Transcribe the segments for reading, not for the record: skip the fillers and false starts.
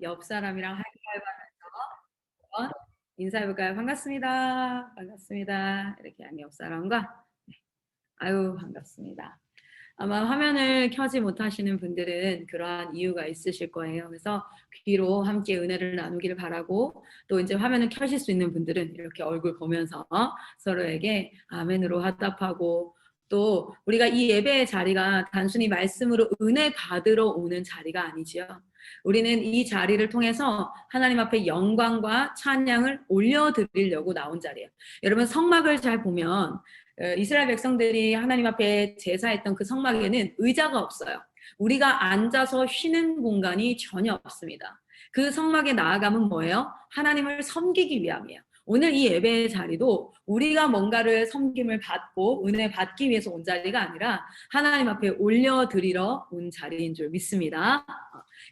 옆 사람이랑 하이파이브 하면서 인사해볼까요? 반갑습니다. 반갑습니다. 이렇게 옆 사람과 아유 반갑습니다. 아마 화면을 켜지 못하시는 분들은 그러한 이유가 있으실 거예요. 그래서 귀로 함께 은혜를 나누기를 바라고 또 이제 화면을 켜실 수 있는 분들은 이렇게 얼굴 보면서 서로에게 아멘으로 화답하고 또 우리가 이 예배의 자리가 단순히 말씀으로 은혜 받으러 오는 자리가 아니지요. 우리는 이 자리를 통해서 하나님 앞에 영광과 찬양을 올려드리려고 나온 자리예요. 여러분 성막을 잘 보면 이스라엘 백성들이 하나님 앞에 제사했던 그 성막에는 의자가 없어요. 우리가 앉아서 쉬는 공간이 전혀 없습니다. 그 성막에 나아가면 뭐예요? 하나님을 섬기기 위함이에요. 오늘 이 예배의 자리도 우리가 뭔가를 섬김을 받고 은혜 받기 위해서 온 자리가 아니라 하나님 앞에 올려드리러 온 자리인 줄 믿습니다.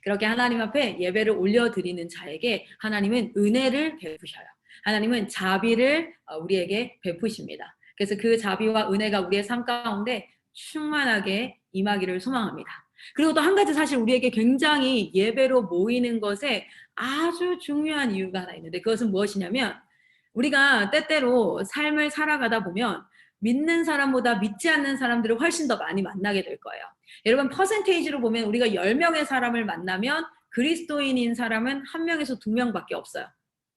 그렇게 하나님 앞에 예배를 올려드리는 자에게 하나님은 은혜를 베푸셔요. 하나님은 자비를 우리에게 베푸십니다. 그래서 그 자비와 은혜가 우리의 삶 가운데 충만하게 임하기를 소망합니다. 그리고 또 한 가지 사실 우리에게 굉장히 예배로 모이는 것에 아주 중요한 이유가 하나 있는데 그것은 무엇이냐면 우리가 때때로 삶을 살아가다 보면 믿는 사람보다 믿지 않는 사람들을 훨씬 더 많이 만나게 될 거예요. 여러분 퍼센테이지로 보면 우리가 10명의 사람을 만나면 그리스도인인 사람은 1명에서 2명밖에 없어요.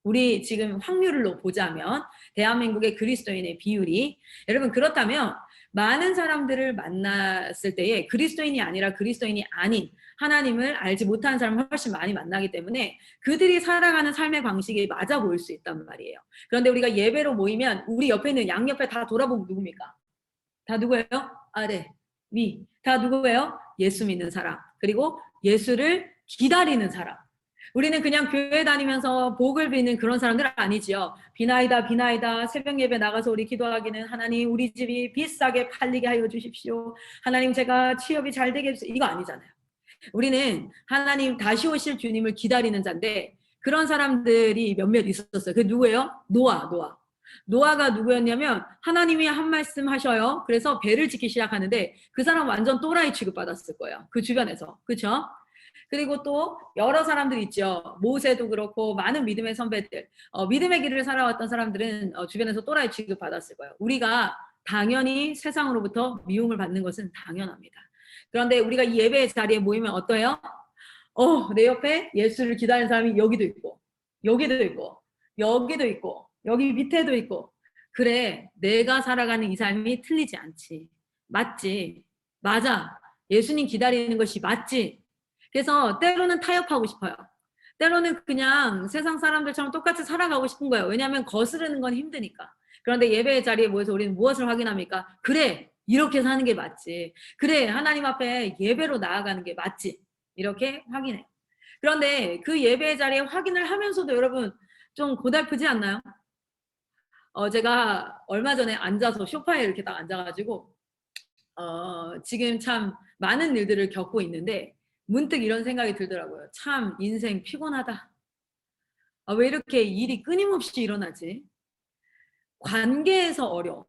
우리 지금 확률로 보자면 대한민국의 그리스도인의 비율이 여러분 그렇다면 많은 사람들을 만났을 때에 그리스도인이 아니라 그리스도인이 아닌 하나님을 알지 못하는 사람을 훨씬 많이 만나기 때문에 그들이 살아가는 삶의 방식이 맞아 보일 수 있단 말이에요. 그런데 우리가 예배로 모이면 우리 옆에는 양옆에 다 돌아보면 누굽니까? 다 누구예요? 아래, 위. 다 누구예요? 예수 믿는 사람. 그리고 예수를 기다리는 사람. 우리는 그냥 교회 다니면서 복을 비는 그런 사람들은 아니지요. 비나이다 비나이다 새벽 예배 나가서 우리 기도하기는 하나님 우리 집이 비싸게 팔리게 하여 주십시오. 하나님 제가 취업이 잘 되게 해주세요. 이거 아니잖아요. 우리는 하나님 다시 오실 주님을 기다리는 자인데 그런 사람들이 몇몇 있었어요. 그게 누구예요? 노아. 노아가 누구였냐면 하나님이 한 말씀 하셔요. 그래서 배를 짓기 시작하는데 그 사람 완전 또라이 취급받았을 거예요. 그 주변에서. 그렇죠? 그리고 또 여러 사람들 있죠. 모세도 그렇고 많은 믿음의 선배들. 믿음의 길을 살아왔던 사람들은 주변에서 또라이 취급받았을 거예요. 우리가 당연히 세상으로부터 미움을 받는 것은 당연합니다. 그런데 우리가 이 예배의 자리에 모이면 어떠해요? 내 옆에 예수를 기다리는 사람이 여기도 있고 여기도 있고 여기도 있고 여기 밑에도 있고 그래 내가 살아가는 이 삶이 틀리지 않지. 맞지. 맞아. 예수님 기다리는 것이 맞지. 그래서 때로는 타협하고 싶어요. 때로는 그냥 세상 사람들처럼 똑같이 살아가고 싶은 거예요. 왜냐하면 거스르는 건 힘드니까. 그런데 예배의 자리에 모여서 우리는 무엇을 확인합니까? 그래 이렇게 사는 게 맞지. 그래 하나님 앞에 예배로 나아가는 게 맞지. 이렇게 확인해요. 그런데 그 예배의 자리에 확인을 하면서도 여러분 좀 고달프지 않나요? 제가 얼마 전에 앉아서 소파에 이렇게 딱 앉아가지고 지금 참 많은 일들을 겪고 있는데 문득 이런 생각이 들더라고요. 참 인생 피곤하다. 왜 이렇게 일이 끊임없이 일어나지? 관계에서 어려워.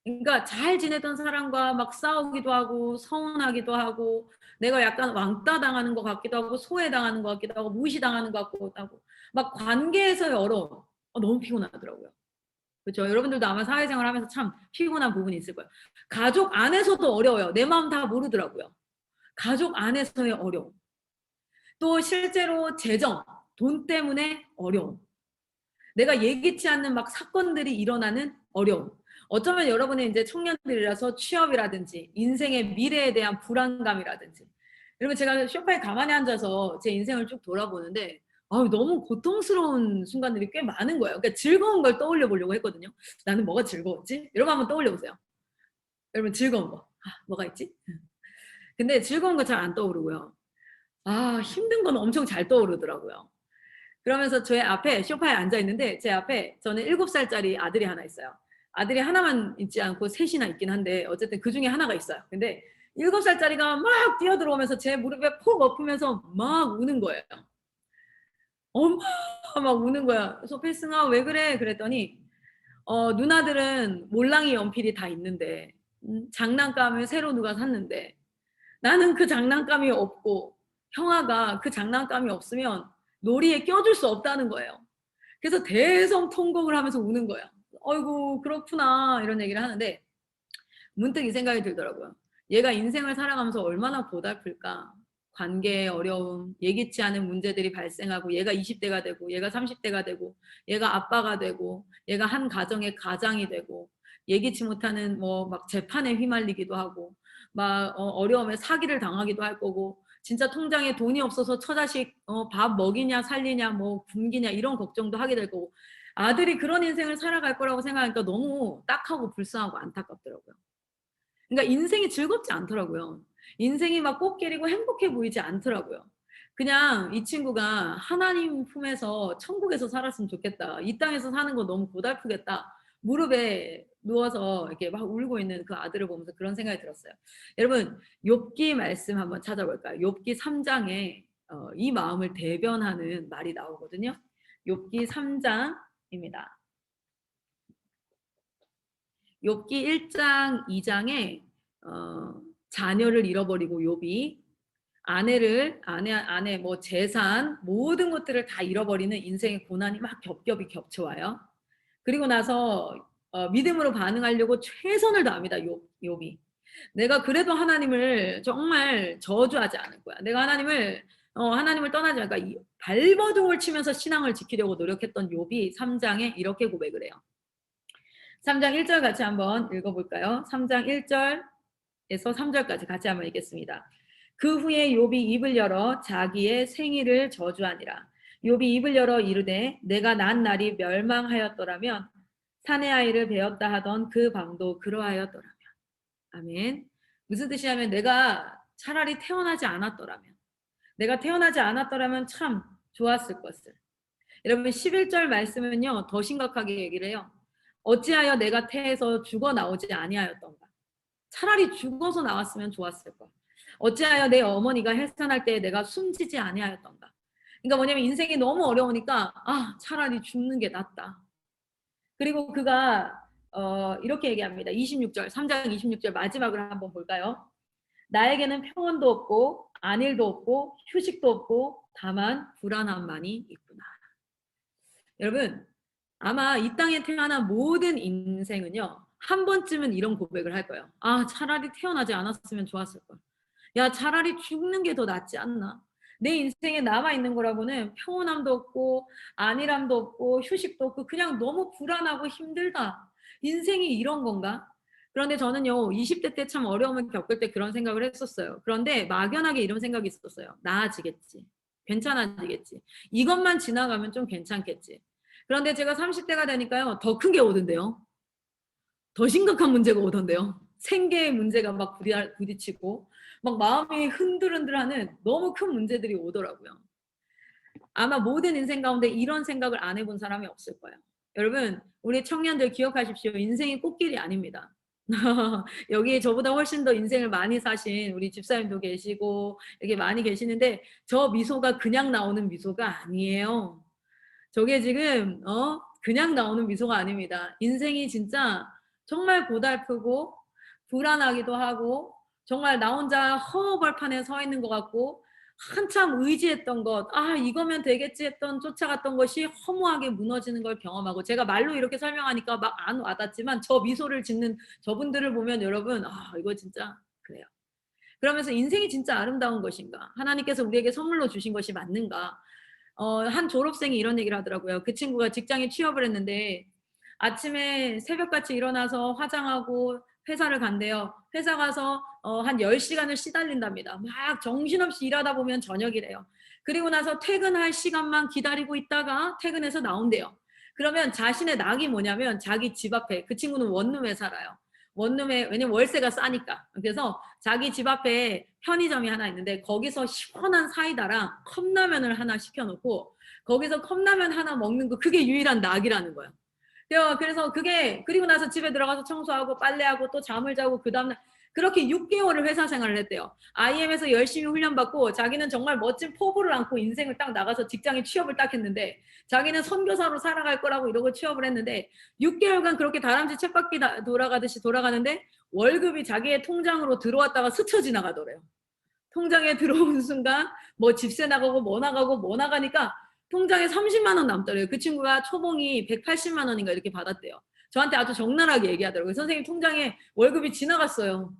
그러니까 잘 지내던 사람과 막 싸우기도 하고 서운하기도 하고 내가 약간 왕따 당하는 것 같기도 하고 소외당하는 것 같기도 하고 무시당하는 것 같기도 하고 막 관계에서의 어려움 너무 피곤하더라고요. 그렇죠? 여러분들도 아마 사회생활 하면서 참 피곤한 부분이 있을 거예요. 가족 안에서도 어려워요. 내 마음 다 모르더라고요. 가족 안에서의 어려움. 또 실제로 재정, 돈 때문에 어려움. 내가 예기치 않는 막 사건들이 일어나는 어려움. 어쩌면 여러분은 이제 청년들이라서 취업이라든지 인생의 미래에 대한 불안감이라든지. 여러분 제가 소파에 가만히 앉아서 제 인생을 쭉 돌아보는데 너무 고통스러운 순간들이 꽤 많은 거예요. 그러니까 즐거운 걸 떠올려 보려고 했거든요. 나는 뭐가 즐거웠지? 여러분 한번 떠올려 보세요. 여러분 즐거운 거. 뭐가 있지? 근데 즐거운 거 잘 안 떠오르고요. 힘든 건 엄청 잘 떠오르더라고요. 그러면서 제 앞에 소파에 앉아 있는데 제 앞에 저는 7살짜리 아들이 하나 있어요. 아들이 하나만 있지 않고 셋이나 있긴 한데 어쨌든 그 중에 하나가 있어요. 근데 7살짜리가 막 뛰어들어오면서 제 무릎에 푹 엎으면서 막 우는 거예요. 엄마 막 우는 거야. 그래서 필승아 왜 그래? 그랬더니 누나들은 몰랑이 연필이 다 있는데 장난감을 새로 누가 샀는데 나는 그 장난감이 없고 형아가 그 장난감이 없으면 놀이에 껴줄 수 없다는 거예요. 그래서 대성통곡을 하면서 우는 거예요. 어이구 그렇구나 이런 얘기를 하는데 문득 이 생각이 들더라고요. 얘가 인생을 살아가면서 얼마나 고달플까. 관계의 어려움, 예기치 않은 문제들이 발생하고 얘가 20대가 되고 얘가 30대가 되고 얘가 아빠가 되고 얘가 한 가정의 가장이 되고 예기치 못하는 뭐 막 재판에 휘말리기도 하고 막 어려움에 사기를 당하기도 할 거고 진짜 통장에 돈이 없어서 처자식 밥 먹이냐 살리냐 뭐 굶기냐 이런 걱정도 하게 될 거고 아들이 그런 인생을 살아갈 거라고 생각하니까 너무 딱하고 불쌍하고 안타깝더라고요. 그러니까 인생이 즐겁지 않더라고요. 인생이 막 꽃길이고 행복해 보이지 않더라고요. 그냥 이 친구가 '하나님 품에서 천국에서 살았으면 좋겠다. 이 땅에서 사는 거 너무 고달프겠다.' 무릎에 누워서 이렇게 막 울고 있는 그 아들을 보면서 그런 생각이 들었어요. 여러분 욥기 말씀 한번 찾아볼까요? 욥기 3 장에 이 마음을 대변하는 말이 나오거든요. 욥기 3 장입니다. 욥기 1장 2장에 자녀를 잃어버리고 욥이 아내 뭐 재산 모든 것들을 다 잃어버리는 인생의 고난이 막 겹겹이 겹쳐와요. 그리고 나서 믿음으로 반응하려고 최선을 다합니다. 욥이. 내가 그래도 하나님을 정말 저주하지 않을 거야. 내가 하나님을 떠나지 않을까. 발버둥을 치면서 신앙을 지키려고 노력했던 욥이 3장에 이렇게 고백을 해요. 3장 1절 같이 한번 읽어볼까요? 3장 1절에서 3절까지 같이 한번 읽겠습니다. 그 후에 욥이 입을 열어 자기의 생일을 저주하니라. 욥이 입을 열어 이르되 내가 난 날이 멸망하였더라면 사내 아이를 베었다 하던 그 방도 그러하였더라면. 아멘. 무슨 뜻이냐면 내가 차라리 태어나지 않았더라면 내가 태어나지 않았더라면 참 좋았을 것을. 여러분 11절 말씀은요. 더 심각하게 얘기를 해요. 어찌하여 내가 태에서 죽어 나오지 아니하였던가. 차라리 죽어서 나왔으면 좋았을 거야. 어찌하여 내 어머니가 해산할 때 내가 숨지지 아니하였던가. 그러니까 뭐냐면 인생이 너무 어려우니까 차라리 죽는 게 낫다. 그리고 그가 이렇게 얘기합니다. 26절 3장 26절 마지막을 한번 볼까요? 나에게는 평온도 없고 안일도 없고 휴식도 없고 다만 불안함만이 있구나. 여러분 아마 이 땅에 태어난 모든 인생은요. 한 번쯤은 이런 고백을 할 거예요. 차라리 태어나지 않았으면 좋았을 걸. 야 차라리 죽는 게 더 낫지 않나. 내 인생에 남아있는 거라고는 평온함도 없고 안일함도 없고 휴식도 없고 그냥 너무 불안하고 힘들다. 인생이 이런 건가? 그런데 저는요 20대 때 참 어려움을 겪을 때 그런 생각을 했었어요. 그런데 막연하게 이런 생각이 있었어요. 나아지겠지. 괜찮아지겠지. 이것만 지나가면 좀 괜찮겠지. 그런데 제가 30대가 되니까요 더 큰 게 오던데요. 더 심각한 문제가 오던데요. 생계의 문제가 막 부딪히고 막 마음이 흔들흔들하는 너무 큰 문제들이 오더라고요. 아마 모든 인생 가운데 이런 생각을 안 해본 사람이 없을 거예요. 여러분 우리 청년들 기억하십시오. 인생이 꽃길이 아닙니다. 여기 저보다 훨씬 더 인생을 많이 사신 우리 집사님도 계시고 이렇게 많이 계시는데 저 미소가 그냥 나오는 미소가 아니에요. 저게 지금 그냥 나오는 미소가 아닙니다. 인생이 진짜 정말 고달프고 불안하기도 하고 정말 나 혼자 허허벌판에 서 있는 것 같고 한참 의지했던 것, 이거면 되겠지 했던 쫓아갔던 것이 허무하게 무너지는 걸 경험하고 제가 말로 이렇게 설명하니까 막 안 와닿지만 저 미소를 짓는 저분들을 보면 여러분 이거 진짜 그래요. 그러면서 인생이 진짜 아름다운 것인가? 하나님께서 우리에게 선물로 주신 것이 맞는가? 한 졸업생이 이런 얘기를 하더라고요. 그 친구가 직장에 취업을 했는데 아침에 새벽같이 일어나서 화장하고 회사를 간대요. 회사 가서 한 10시간을 시달린답니다. 막 정신없이 일하다 보면 저녁이래요. 그리고 나서 퇴근할 시간만 기다리고 있다가 퇴근해서 나온대요. 그러면 자신의 낙이 뭐냐면 자기 집 앞에 그 친구는 원룸에 살아요. 원룸에 왜냐면 월세가 싸니까. 그래서 자기 집 앞에 편의점이 하나 있는데 거기서 시원한 사이다랑 컵라면을 하나 시켜놓고 거기서 컵라면 하나 먹는 거 그게 유일한 낙이라는 거예요. 그래서 그게 그리고 나서 집에 들어가서 청소하고 빨래하고 또 잠을 자고 그 다음날 그렇게 6개월을 회사 생활을 했대요. IM에서 열심히 훈련받고 자기는 정말 멋진 포부를 안고 인생을 딱 나가서 직장에 취업을 딱 했는데 자기는 선교사로 살아갈 거라고 이러고 취업을 했는데 6개월간 그렇게 다람쥐 쳇바퀴 돌아가듯이 돌아가는데 월급이 자기의 통장으로 들어왔다가 스쳐 지나가더래요. 통장에 들어온 순간 뭐 집세 나가고 뭐 나가고 뭐 나가니까 통장에 30만 원 남더래요. 그 친구가 초봉이 180만 원인가 이렇게 받았대요. 저한테 아주 적나라하게 얘기하더라고요. 선생님 통장에 월급이 지나갔어요.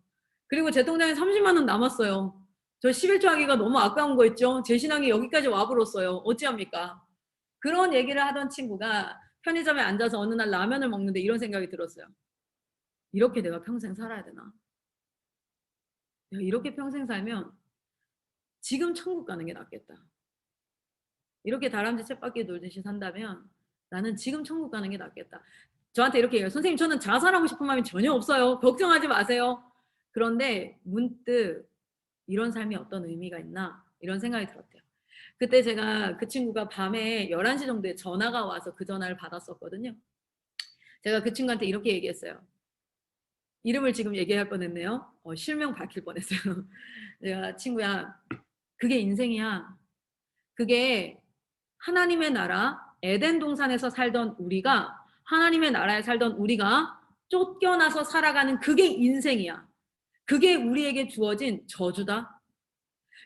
그리고 제 통장에 30만 원 남았어요. 저 11조 하기가 너무 아까운 거 있죠. 제 신앙이 여기까지 와버렸어요. 어찌합니까? 그런 얘기를 하던 친구가 편의점에 앉아서 어느 날 라면을 먹는데 이런 생각이 들었어요. 이렇게 내가 평생 살아야 되나? 야, 이렇게 평생 살면 지금 천국 가는 게 낫겠다. 이렇게 다람쥐 쳇바퀴 돌듯이 산다면 나는 지금 천국 가는 게 낫겠다. 저한테 이렇게 얘기해요. 선생님 저는 자살하고 싶은 마음이 전혀 없어요. 걱정하지 마세요. 그런데 문득 이런 삶이 어떤 의미가 있나 이런 생각이 들었대요. 그때 제가 그 친구가 밤에 11시 정도에 전화가 와서 그 전화를 받았었거든요. 제가 그 친구한테 이렇게 얘기했어요. 이름을 지금 얘기할 뻔했네요. 실명 밝힐 뻔했어요. 내가 친구야 그게 인생이야. 그게 하나님의 나라 에덴 동산에서 살던 우리가 하나님의 나라에 살던 우리가 쫓겨나서 살아가는 그게 인생이야. 그게 우리에게 주어진 저주다.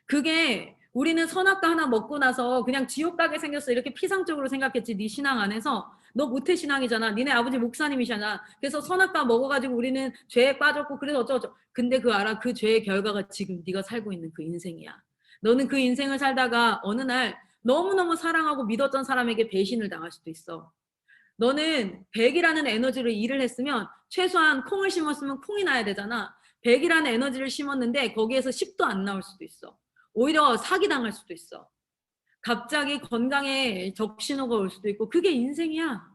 그게 우리는 선악과 하나 먹고 나서 그냥 지옥 가게 생겼어 이렇게 피상적으로 생각했지. 네 신앙 안에서 너 모태신앙이잖아. 니네 아버지 목사님이잖아. 그래서 선악과 먹어가지고 우리는 죄에 빠졌고 그래서 어쩌고저쩌고. 근데 그 알아? 그 죄의 결과가 지금 네가 살고 있는 그 인생이야. 너는 그 인생을 살다가 어느 날 너무너무 사랑하고 믿었던 사람에게 배신을 당할 수도 있어. 너는 100이라는 에너지로 일을 했으면 최소한 콩을 심었으면 콩이 나야 되잖아. 100이라는 에너지를 심었는데 거기에서 10도 안 나올 수도 있어. 오히려 사기당할 수도 있어. 갑자기 건강에 적신호가 올 수도 있고 그게 인생이야.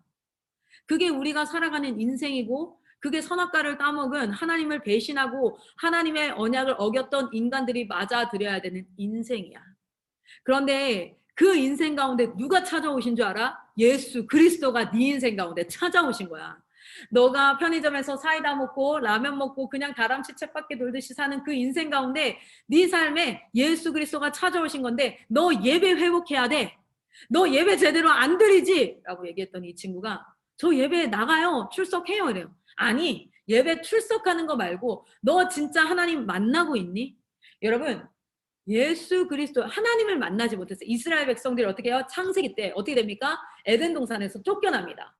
그게 우리가 살아가는 인생이고 그게 선악과를 따먹은 하나님을 배신하고 하나님의 언약을 어겼던 인간들이 맞아들여야 되는 인생이야. 그런데 그 인생 가운데 누가 찾아오신 줄 알아? 예수 그리스도가 네 인생 가운데 찾아오신 거야. 너가 편의점에서 사이다 먹고 라면 먹고 그냥 다람쥐 쳇바퀴 돌듯이 사는 그 인생 가운데 네 삶에 예수 그리스도가 찾아오신 건데 너 예배 회복해야 돼. 너 예배 제대로 안 드리지? 라고 얘기했더니 이 친구가 저 예배 나가요. 출석해요. 이래요. 아니 예배 출석하는 거 말고 너 진짜 하나님 만나고 있니? 여러분 예수 그리스도 하나님을 만나지 못했어요. 이스라엘 백성들이 어떻게 해요? 창세기 때 어떻게 됩니까? 에덴 동산에서 쫓겨납니다.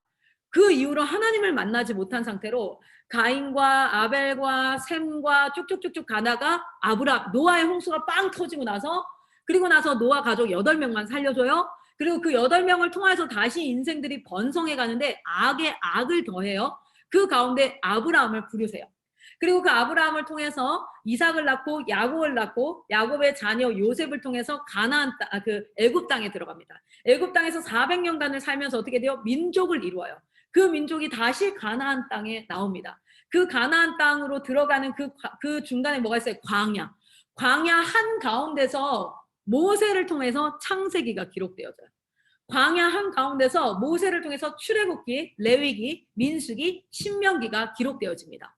그 이후로 하나님을 만나지 못한 상태로 가인과 아벨과 셈과 쭉쭉쭉쭉 가다가 노아의 홍수가 빵 터지고 나서 그리고 나서 노아 가족 8명만 살려줘요. 그리고 그 8명을 통해서 다시 인생들이 번성해 가는데 악에 악을 더해요. 그 가운데 아브라함을 부르세요. 그리고 그 아브라함을 통해서 이삭을 낳고 야곱을 낳고 야곱의 자녀 요셉을 통해서 그 애굽 땅에 들어갑니다. 애굽 땅에서 400년간을 살면서 어떻게 돼요? 민족을 이루어요. 그 민족이 다시 가나안 땅에 나옵니다. 그 가나안 땅으로 들어가는 그 중간에 뭐가 있어요? 광야. 광야 한 가운데서 모세를 통해서 창세기가 기록되어져요. 광야 한 가운데서 모세를 통해서 출애굽기, 레위기, 민수기, 신명기가 기록되어집니다.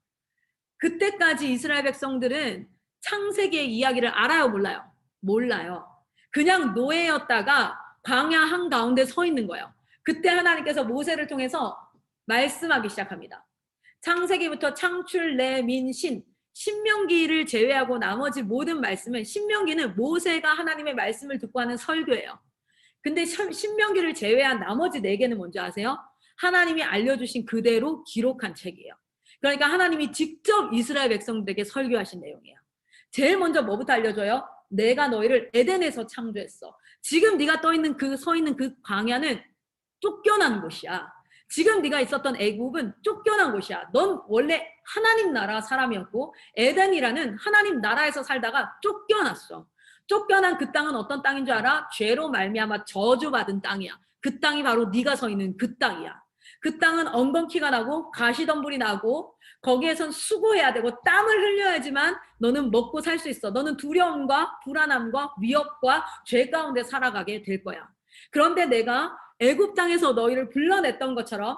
그때까지 이스라엘 백성들은 창세기의 이야기를 알아요, 몰라요? 몰라요. 그냥 노예였다가 광야 한가운데 서 있는 거예요. 그때 하나님께서 모세를 통해서 말씀하기 시작합니다. 창세기부터 창출, 내, 민, 신, 신명기를 제외하고 나머지 모든 말씀은 신명기는 모세가 하나님의 말씀을 듣고 하는 설교예요. 근데 신명기를 제외한 나머지 4개는 뭔지 아세요? 하나님이 알려주신 그대로 기록한 책이에요. 그러니까 하나님이 직접 이스라엘 백성들에게 설교하신 내용이에요. 제일 먼저 뭐부터 알려줘요? 내가 너희를 에덴에서 창조했어. 지금 네가 서 있는 그 광야는 쫓겨난 곳이야. 지금 네가 있었던 애굽은 쫓겨난 곳이야. 넌 원래 하나님 나라 사람이었고 에덴이라는 하나님 나라에서 살다가 쫓겨났어. 쫓겨난 그 땅은 어떤 땅인 줄 알아? 죄로 말미암아 저주받은 땅이야. 그 땅이 바로 네가 서 있는 그 땅이야. 그 땅은 엉겅퀴가 나고 가시덤불이 나고 거기에선 수고해야 되고 땀을 흘려야지만 너는 먹고 살 수 있어. 너는 두려움과 불안함과 위협과 죄 가운데 살아가게 될 거야. 그런데 내가 애굽 땅에서 너희를 불러냈던 것처럼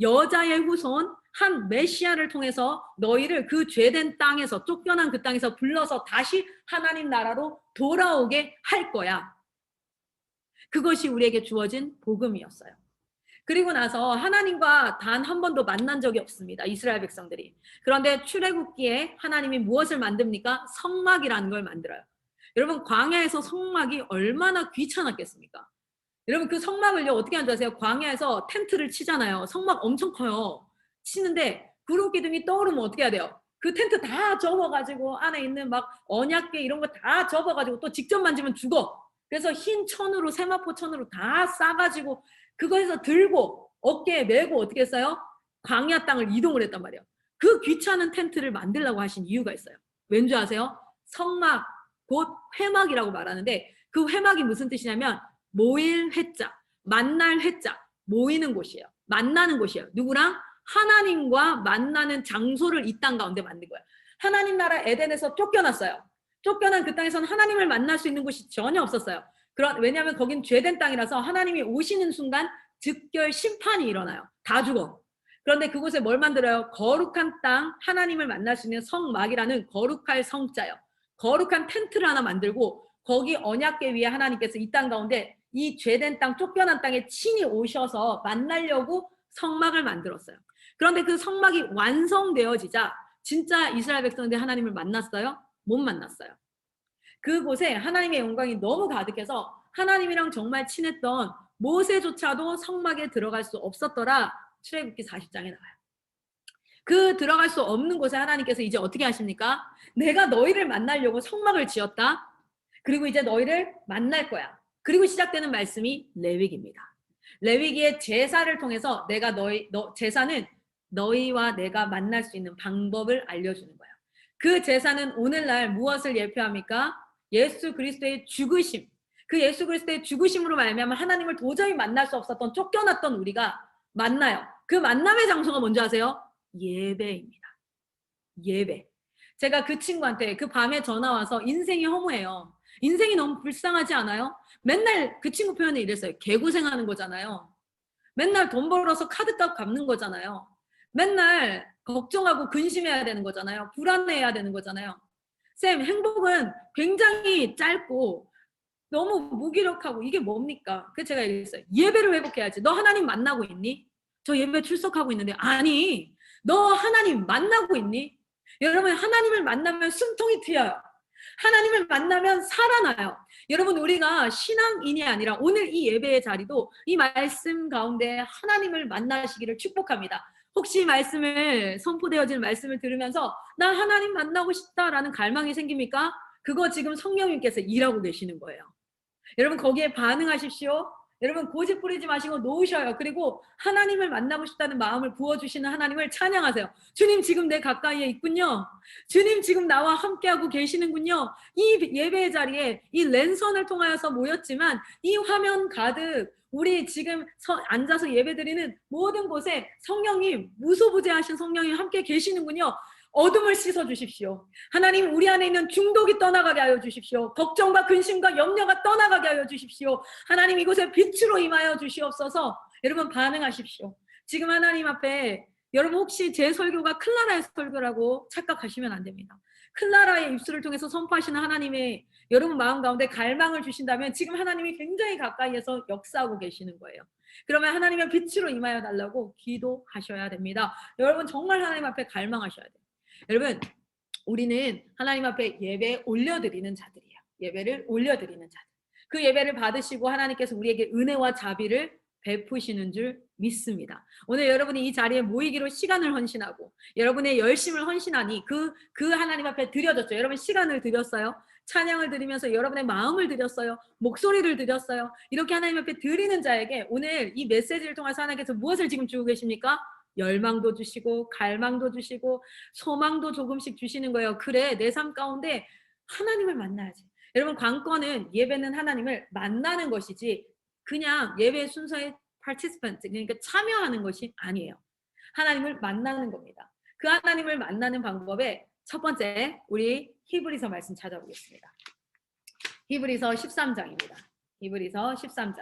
여자의 후손 한 메시아를 통해서 너희를 그 죄된 땅에서 쫓겨난 그 땅에서 불러서 다시 하나님 나라로 돌아오게 할 거야. 그것이 우리에게 주어진 복음이었어요. 그리고 나서 하나님과 단 한 번도 만난 적이 없습니다. 이스라엘 백성들이. 그런데 출애굽기에 하나님이 무엇을 만듭니까? 성막이라는 걸 만들어요. 여러분 광야에서 성막이 얼마나 귀찮았겠습니까? 여러분 그 성막을요 어떻게 하는지 아세요? 광야에서 텐트를 치잖아요. 성막 엄청 커요. 치는데 구름 기둥이 떠오르면 어떻게 해야 돼요? 그 텐트 다 접어가지고 안에 있는 막 언약궤 이런 거 다 접어가지고 또 직접 만지면 죽어. 그래서 흰 천으로 세마포 천으로 다 싸가지고 그거에서 들고 어깨에 메고 어떻게 했어요? 광야 땅을 이동을 했단 말이에요. 그 귀찮은 텐트를 만들라고 하신 이유가 있어요. 왠지 아세요? 성막 곧 회막이라고 말하는데 그 회막이 무슨 뜻이냐면 모일 회자, 만날 회자, 모이는 곳이에요. 만나는 곳이에요. 누구랑? 하나님과 만나는 장소를 이 땅 가운데 만든 거예요. 하나님 나라 에덴에서 쫓겨났어요. 쫓겨난 그 땅에서는 하나님을 만날 수 있는 곳이 전혀 없었어요. 왜냐하면 거긴 죄된 땅이라서 하나님이 오시는 순간 즉결 심판이 일어나요. 다 죽어. 그런데 그곳에 뭘 만들어요? 거룩한 땅, 하나님을 만날 수 있는 성막이라는 거룩할 성자요. 거룩한 텐트를 하나 만들고 거기 언약궤 위에 하나님께서 이 땅 가운데 이 죄된 땅, 쫓겨난 땅에 친히 오셔서 만나려고 성막을 만들었어요. 그런데 그 성막이 완성되어지자 진짜 이스라엘 백성들 하나님을 만났어요? 못 만났어요. 그곳에 하나님의 영광이 너무 가득해서 하나님이랑 정말 친했던 모세조차도 성막에 들어갈 수 없었더라. 출애굽기 40장에 나와요. 그 들어갈 수 없는 곳에 하나님께서 이제 어떻게 하십니까? 내가 너희를 만나려고 성막을 지었다. 그리고 이제 너희를 만날 거야. 그리고 시작되는 말씀이 레위기입니다. 레위기의 제사를 통해서 내가 제사는 너희와 내가 만날 수 있는 방법을 알려주는 거야. 그 제사는 오늘날 무엇을 예표합니까? 예수 그리스도의 죽으심. 그 예수 그리스도의 죽으심으로 말미암아 하나님을 도저히 만날 수 없었던 쫓겨났던 우리가 만나요. 그 만남의 장소가 뭔지 아세요? 예배입니다. 예배. 제가 그 친구한테 그 밤에 전화 와서 인생이 허무해요. 인생이 너무 불쌍하지 않아요? 맨날 그 친구 표현을 이랬어요. 개고생하는 거잖아요. 맨날 돈 벌어서 카드값 갚는 거잖아요. 맨날 걱정하고 근심해야 되는 거잖아요. 불안해야 되는 거잖아요. 쌤, 행복은 굉장히 짧고 너무 무기력하고 이게 뭡니까? 그래서 제가 얘기했어요. 예배를 회복해야지. 너 하나님 만나고 있니? 저 예배 출석하고 있는데 아니, 너 하나님 만나고 있니? 여러분 하나님을 만나면 숨통이 트여요. 하나님을 만나면 살아나요. 여러분 우리가 신앙인이 아니라 오늘 이 예배의 자리도 이 말씀 가운데 하나님을 만나시기를 축복합니다. 혹시 말씀을 선포되어질 말씀을 들으면서 나 하나님 만나고 싶다라는 갈망이 생깁니까? 그거 지금 성령님께서 일하고 계시는 거예요. 여러분 거기에 반응하십시오. 여러분 고집 부리지 마시고 놓으셔요. 그리고 하나님을 만나고 싶다는 마음을 부어주시는 하나님을 찬양하세요. 주님 지금 내 가까이에 있군요. 주님 지금 나와 함께하고 계시는군요. 이 예배의 자리에 이 랜선을 통하여서 모였지만 이 화면 가득 우리 지금 앉아서 예배드리는 모든 곳에 성령님, 무소부재하신 성령이 함께 계시는군요. 어둠을 씻어주십시오. 하나님 우리 안에 있는 중독이 떠나가게 하여 주십시오. 걱정과 근심과 염려가 떠나가게 하여 주십시오. 하나님 이곳에 빛으로 임하여 주시옵소서. 여러분 반응하십시오. 지금 하나님 앞에 여러분 혹시 제 설교가 클라라의 설교라고 착각하시면 안 됩니다. 클라라의 입술을 통해서 선포하시는 하나님의 여러분 마음 가운데 갈망을 주신다면 지금 하나님이 굉장히 가까이에서 역사하고 계시는 거예요. 그러면 하나님의 빛으로 임하여 달라고 기도하셔야 됩니다. 여러분 정말 하나님 앞에 갈망하셔야 돼요. 여러분 우리는 하나님 앞에 예배 올려드리는 자들이에요. 예배를 올려드리는 자들. 그 예배를 받으시고 하나님께서 우리에게 은혜와 자비를 베푸시는 줄 믿습니다. 오늘 여러분이 이 자리에 모이기로 시간을 헌신하고 여러분의 열심을 헌신하니 그 하나님 앞에 드려졌죠. 여러분 시간을 드렸어요. 찬양을 드리면서 여러분의 마음을 드렸어요. 목소리를 드렸어요. 이렇게 하나님 앞에 드리는 자에게 오늘 이 메시지를 통해서 하나님께서 무엇을 지금 주고 계십니까? 열망도 주시고 갈망도 주시고 소망도 조금씩 주시는 거예요. 그래 내 삶 가운데 하나님을 만나야지. 여러분 관건은 예배는 하나님을 만나는 것이지 그냥 예배 순서의 participant 그러니까 참여하는 것이 아니에요. 하나님을 만나는 겁니다. 그 하나님을 만나는 방법에 첫 번째 우리 히브리서 말씀 찾아보겠습니다. 히브리서 13장입니다. 히브리서 13장.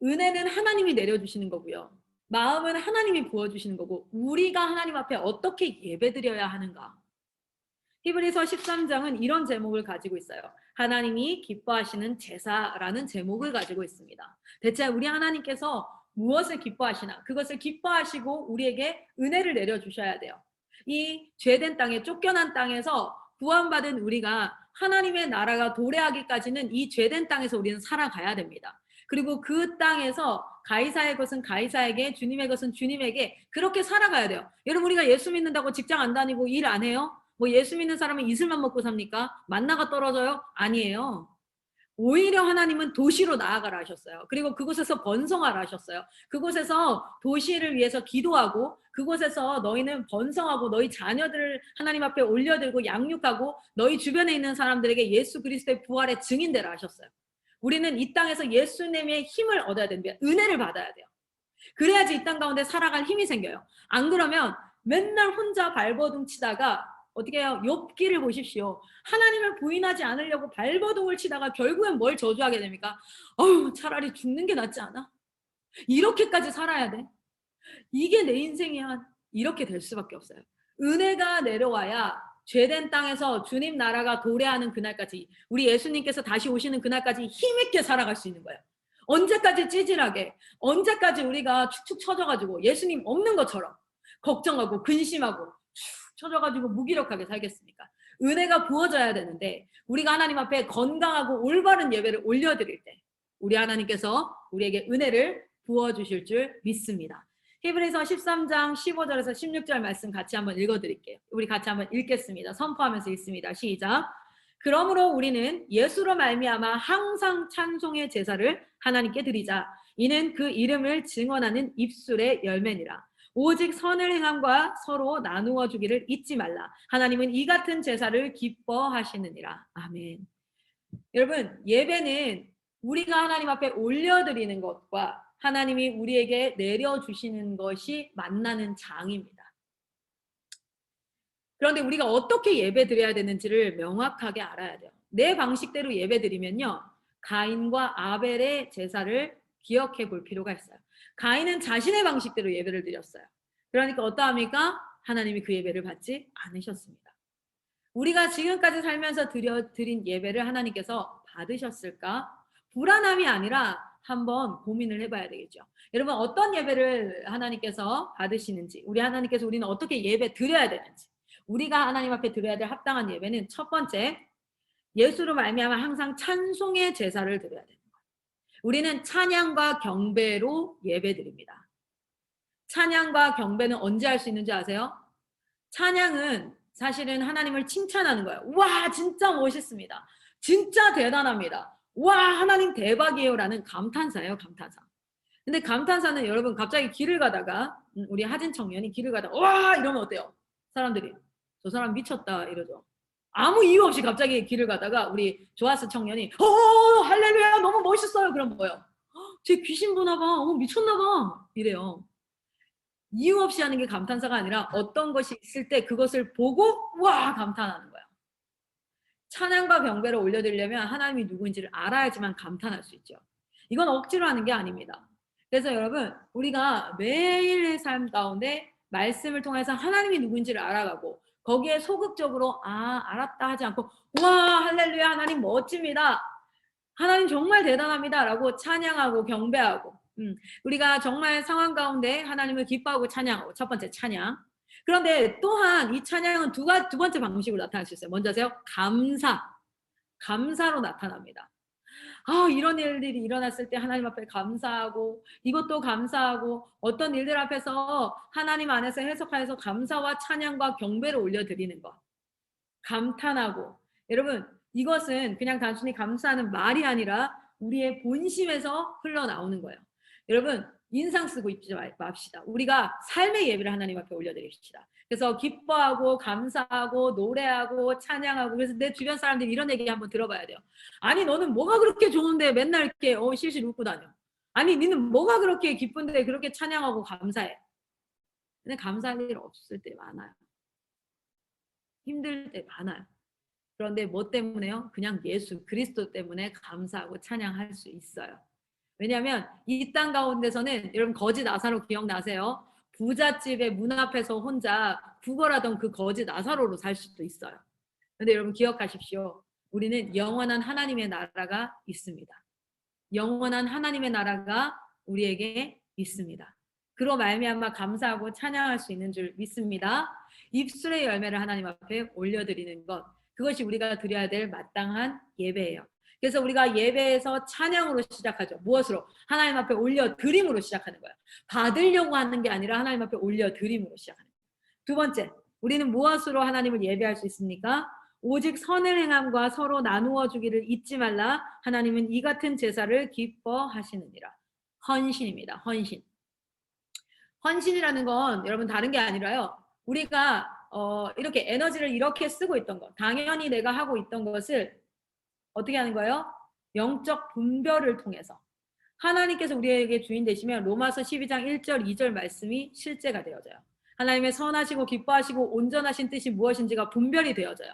은혜는 하나님이 내려주시는 거고요. 마음은 하나님이 부어주시는 거고 우리가 하나님 앞에 어떻게 예배드려야 하는가. 히브리서 13장은 이런 제목을 가지고 있어요. 하나님이 기뻐하시는 제사라는 제목을 가지고 있습니다. 대체 우리 하나님께서 무엇을 기뻐하시나? 그것을 기뻐하시고 우리에게 은혜를 내려주셔야 돼요. 이 죄된 땅에 쫓겨난 땅에서 구원받은 우리가 하나님의 나라가 도래하기까지는 이 죄된 땅에서 우리는 살아가야 됩니다. 그리고 그 땅에서 가이사의 것은 가이사에게, 주님의 것은 주님에게 그렇게 살아가야 돼요. 여러분, 우리가 예수 믿는다고 직장 안 다니고 일 안 해요? 뭐 예수 믿는 사람은 이슬만 먹고 삽니까? 만나가 떨어져요? 아니에요. 오히려 하나님은 도시로 나아가라 하셨어요. 그리고 그곳에서 번성하라 하셨어요. 그곳에서 도시를 위해서 기도하고, 그곳에서 너희는 번성하고 너희 자녀들을 하나님 앞에 올려들고 양육하고 너희 주변에 있는 사람들에게 예수 그리스도의 부활의 증인되라 하셨어요. 우리는 이 땅에서 예수님의 힘을 얻어야 됩니다. 은혜를 받아야 돼요. 그래야지 이 땅 가운데 살아갈 힘이 생겨요. 안 그러면 맨날 혼자 발버둥 치다가 어떻게 해요? 욥기를 보십시오. 하나님을 부인하지 않으려고 발버둥을 치다가 결국엔 뭘 저주하게 됩니까? 차라리 죽는 게 낫지 않아? 이렇게까지 살아야 돼? 이게 내 인생이야. 이렇게 될 수밖에 없어요. 은혜가 내려와야 죄된 땅에서 주님 나라가 도래하는 그날까지, 우리 예수님께서 다시 오시는 그날까지 힘있게 살아갈 수 있는 거예요. 언제까지 찌질하게, 언제까지 우리가 축축 처져가지고 예수님 없는 것처럼 걱정하고 근심하고 축 처져가지고 무기력하게 살겠습니까? 은혜가 부어져야 되는데, 우리가 하나님 앞에 건강하고 올바른 예배를 올려드릴 때 우리 하나님께서 우리에게 은혜를 부어주실 줄 믿습니다. 히브리서 13장 15절에서 16절 말씀 같이 한번 읽어드릴게요. 우리 같이 한번 읽겠습니다. 선포하면서 읽습니다. 시작. 그러므로 우리는 예수로 말미암아 항상 찬송의 제사를 하나님께 드리자. 이는 그 이름을 증언하는 입술의 열매니라. 오직 선을 행함과 서로 나누어 주기를 잊지 말라. 하나님은 이 같은 제사를 기뻐하시느니라. 아멘. 여러분, 예배는 우리가 하나님 앞에 올려드리는 것과 하나님이 우리에게 내려주시는 것이 만나는 장입니다. 그런데 우리가 어떻게 예배 드려야 되는지를 명확하게 알아야 돼요. 내 방식대로 예배 드리면요, 가인과 아벨의 제사를 기억해 볼 필요가 있어요. 가인은 자신의 방식대로 예배를 드렸어요. 그러니까 어떠합니까? 하나님이 그 예배를 받지 않으셨습니다. 우리가 지금까지 살면서 드린 예배를 하나님께서 받으셨을까? 불안함이 아니라 한번 고민을 해봐야 되겠죠. 여러분, 어떤 예배를 하나님께서 받으시는지, 우리 하나님께서 우리는 어떻게 예배 드려야 되는지, 우리가 하나님 앞에 드려야 될 합당한 예배는 첫 번째, 예수로 말미암아 항상 찬송의 제사를 드려야 됩니다. 우리는 찬양과 경배로 예배 드립니다. 찬양과 경배는 언제 할 수 있는지 아세요? 찬양은 사실은 하나님을 칭찬하는 거예요. 와, 진짜 멋있습니다. 진짜 대단합니다. 와, 하나님 대박이에요 라는 감탄사예요. 감탄사. 근데 감탄사는 여러분, 갑자기 길을 가다가 우리 하진 청년이 길을 가다가 와 이러면 어때요? 사람들이 저 사람 미쳤다 이러죠. 아무 이유 없이 갑자기 길을 가다가 우리 조아스 청년이 할렐루야 너무 멋있어요. 그럼 뭐예요? 쟤 귀신 보나 봐. 미쳤나 봐. 이래요. 이유 없이 하는 게 감탄사가 아니라 어떤 것이 있을 때 그것을 보고 와 감탄하는 거예요. 찬양과 경배를 올려드리려면 하나님이 누구인지를 알아야지만 감탄할 수 있죠. 이건 억지로 하는 게 아닙니다. 그래서 여러분, 우리가 매일의 삶 가운데 말씀을 통해서 하나님이 누구인지를 알아가고 거기에 소극적으로 알았다 하지 않고 와 할렐루야 하나님 멋집니다. 하나님 정말 대단합니다 라고 찬양하고 경배하고 우리가 정말 상황 가운데 하나님을 기뻐하고 찬양하고 첫 번째 찬양. 그런데 또한 이 찬양은 두 번째 방식으로 나타날 수 있어요. 뭔지 아세요? 감사로 나타납니다. 이런 일들이 일어났을 때 하나님 앞에 감사하고 이것도 감사하고 어떤 일들 앞에서 하나님 안에서 해석하여서 감사와 찬양과 경배를 올려드리는 것. 감탄하고 여러분 이것은 그냥 단순히 감사하는 말이 아니라 우리의 본심에서 흘러나오는 거예요. 여러분 인상 쓰고 있지 맙시다. 우리가 삶의 예배를 하나님 앞에 올려드립시다. 그래서 기뻐하고 감사하고 노래하고 찬양하고 그래서 내 주변 사람들이 이런 얘기 한번 들어봐야 돼요. 아니 너는 뭐가 그렇게 좋은데 맨날 이렇게 실실 웃고 다녀. 아니 니는 뭐가 그렇게 기쁜데 그렇게 찬양하고 감사해. 근데 감사할 일 없을 때 많아요. 힘들 때 많아요. 그런데 뭐 때문에요? 그냥 예수 그리스도 때문에 감사하고 찬양할 수 있어요. 왜냐하면 이 땅 가운데서는 여러분 거지 나사로 기억나세요? 부잣집의 문 앞에서 혼자 구걸하던 그 거지 나사로로 살 수도 있어요. 그런데 여러분 기억하십시오. 우리는 영원한 하나님의 나라가 있습니다. 영원한 하나님의 나라가 우리에게 있습니다. 그로 말미암아 감사하고 찬양할 수 있는 줄 믿습니다. 입술의 열매를 하나님 앞에 올려드리는 것. 그것이 우리가 드려야 될 마땅한 예배예요. 그래서 우리가 예배에서 찬양으로 시작하죠. 무엇으로? 하나님 앞에 올려드림으로 시작하는 거예요. 받으려고 하는 게 아니라 하나님 앞에 올려드림으로 시작하는 거예요. 두 번째, 우리는 무엇으로 하나님을 예배할 수 있습니까? 오직 선을 행함과 서로 나누어 주기를 잊지 말라. 하나님은 이 같은 제사를 기뻐하시느니라. 헌신입니다. 헌신. 헌신이라는 건 여러분 다른 게 아니라요. 우리가 이렇게 에너지를 이렇게 쓰고 있던 것, 당연히 내가 하고 있던 것을 어떻게 하는 거예요? 영적 분별을 통해서. 하나님께서 우리에게 주인 되시면 로마서 12장 1절 2절 말씀이 실제가 되어져요. 하나님의 선하시고 기뻐하시고 온전하신 뜻이 무엇인지가 분별이 되어져요.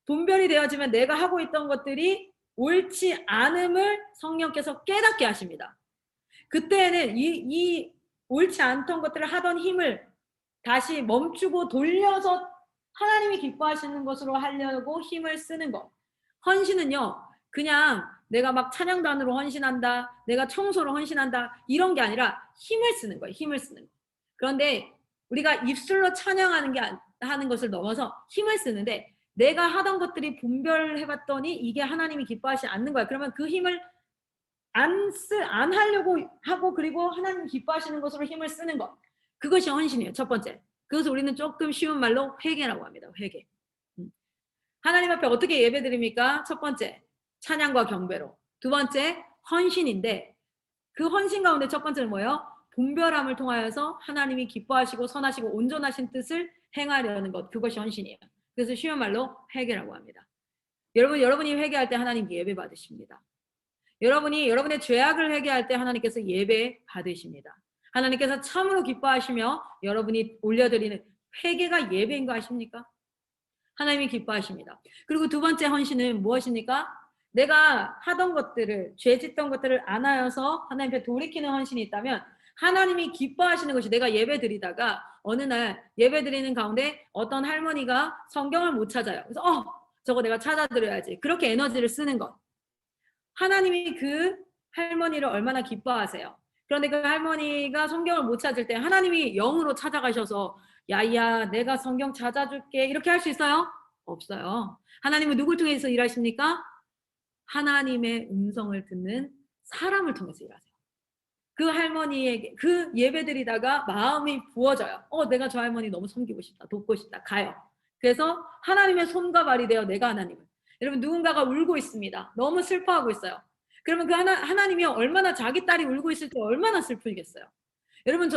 분별이 되어지면 내가 하고 있던 것들이 옳지 않음을 성령께서 깨닫게 하십니다. 그때는 이 옳지 않던 것들을 하던 힘을 다시 멈추고 돌려서 하나님이 기뻐하시는 것으로 하려고 힘을 쓰는 것. 헌신은요, 그냥 내가 막 찬양단으로 헌신한다, 내가 청소로 헌신한다, 이런 게 아니라 힘을 쓰는 거예요. 힘을 쓰는 거. 그런데 우리가 입술로 찬양하는 하는 것을 넘어서 힘을 쓰는데 내가 하던 것들이 분별해봤더니 이게 하나님이 기뻐하지 않는 거야. 그러면 그 힘을 안 하려고 하고 그리고 하나님 기뻐하시는 것으로 힘을 쓰는 것. 그것이 헌신이에요. 첫 번째. 그것을 우리는 조금 쉬운 말로 회개라고 합니다. 회개. 하나님 앞에 어떻게 예배드립니까? 첫 번째, 찬양과 경배로. 두 번째, 헌신인데 그 헌신 가운데 첫 번째는 뭐예요? 분별함을 통하여서 하나님이 기뻐하시고 선하시고 온전하신 뜻을 행하려는 것. 그것이 헌신이에요. 그래서 쉬운 말로 회개라고 합니다. 여러분이 회개할 때 하나님 예배 받으십니다. 여러분이 여러분의 죄악을 회개할 때 하나님께서 예배 받으십니다. 하나님께서 참으로 기뻐하시며 여러분이 올려드리는 회개가 예배인 거 아십니까? 하나님이 기뻐하십니다. 그리고 두 번째 헌신은 무엇입니까? 내가 하던 것들을, 죄 짓던 것들을 안 하여서 하나님 앞에 돌이키는 헌신이 있다면 하나님이 기뻐하시는 것이, 내가 예배 드리다가 어느 날 예배 드리는 가운데 어떤 할머니가 성경을 못 찾아요. 그래서 저거 내가 찾아드려야지. 그렇게 에너지를 쓰는 것. 하나님이 그 할머니를 얼마나 기뻐하세요. 그런데 그 할머니가 성경을 못 찾을 때 하나님이 영으로 찾아가셔서 야야 내가 성경 찾아줄게 이렇게 할 수 있어요? 없어요. 하나님은 누굴 통해서 일하십니까? 하나님의 음성을 듣는 사람을 통해서 일하세요. 그 할머니에게 그 예배드리다가 마음이 부어져요. 내가 저 할머니 너무 섬기고 싶다. 돕고 싶다. 가요. 그래서 하나님의 손과 발이 되어 내가 하나님을. 여러분 누군가가 울고 있습니다. 너무 슬퍼하고 있어요. 그러면 그 하나님이 얼마나 자기 딸이 울고 있을 때 얼마나 슬프겠어요. 여러분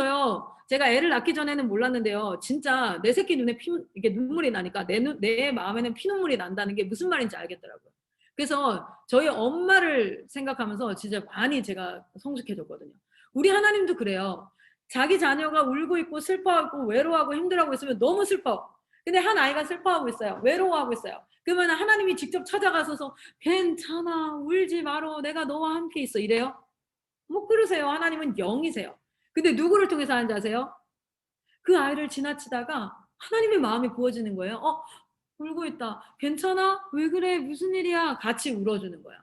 제가 애를 낳기 전에는 몰랐는데요. 진짜 내 새끼 눈에 이게 눈물이 나니까 내 마음에는 피눈물이 난다는 게 무슨 말인지 알겠더라고요. 그래서 저희 엄마를 생각하면서 진짜 많이 제가 성숙해졌거든요. 우리 하나님도 그래요. 자기 자녀가 울고 있고 슬퍼하고 외로워하고 힘들어하고 있으면 너무 슬퍼. 근데 한 아이가 슬퍼하고 있어요. 외로워하고 있어요. 그러면 하나님이 직접 찾아가셔서 괜찮아 울지 마라 내가 너와 함께 있어 이래요? 못 그러세요. 하나님은 영이세요. 근데 누구를 통해서 하는지 아세요? 그 아이를 지나치다가 하나님의 마음이 부어지는 거예요. 울고 있다. 괜찮아? 왜 그래? 무슨 일이야? 같이 울어주는 거야.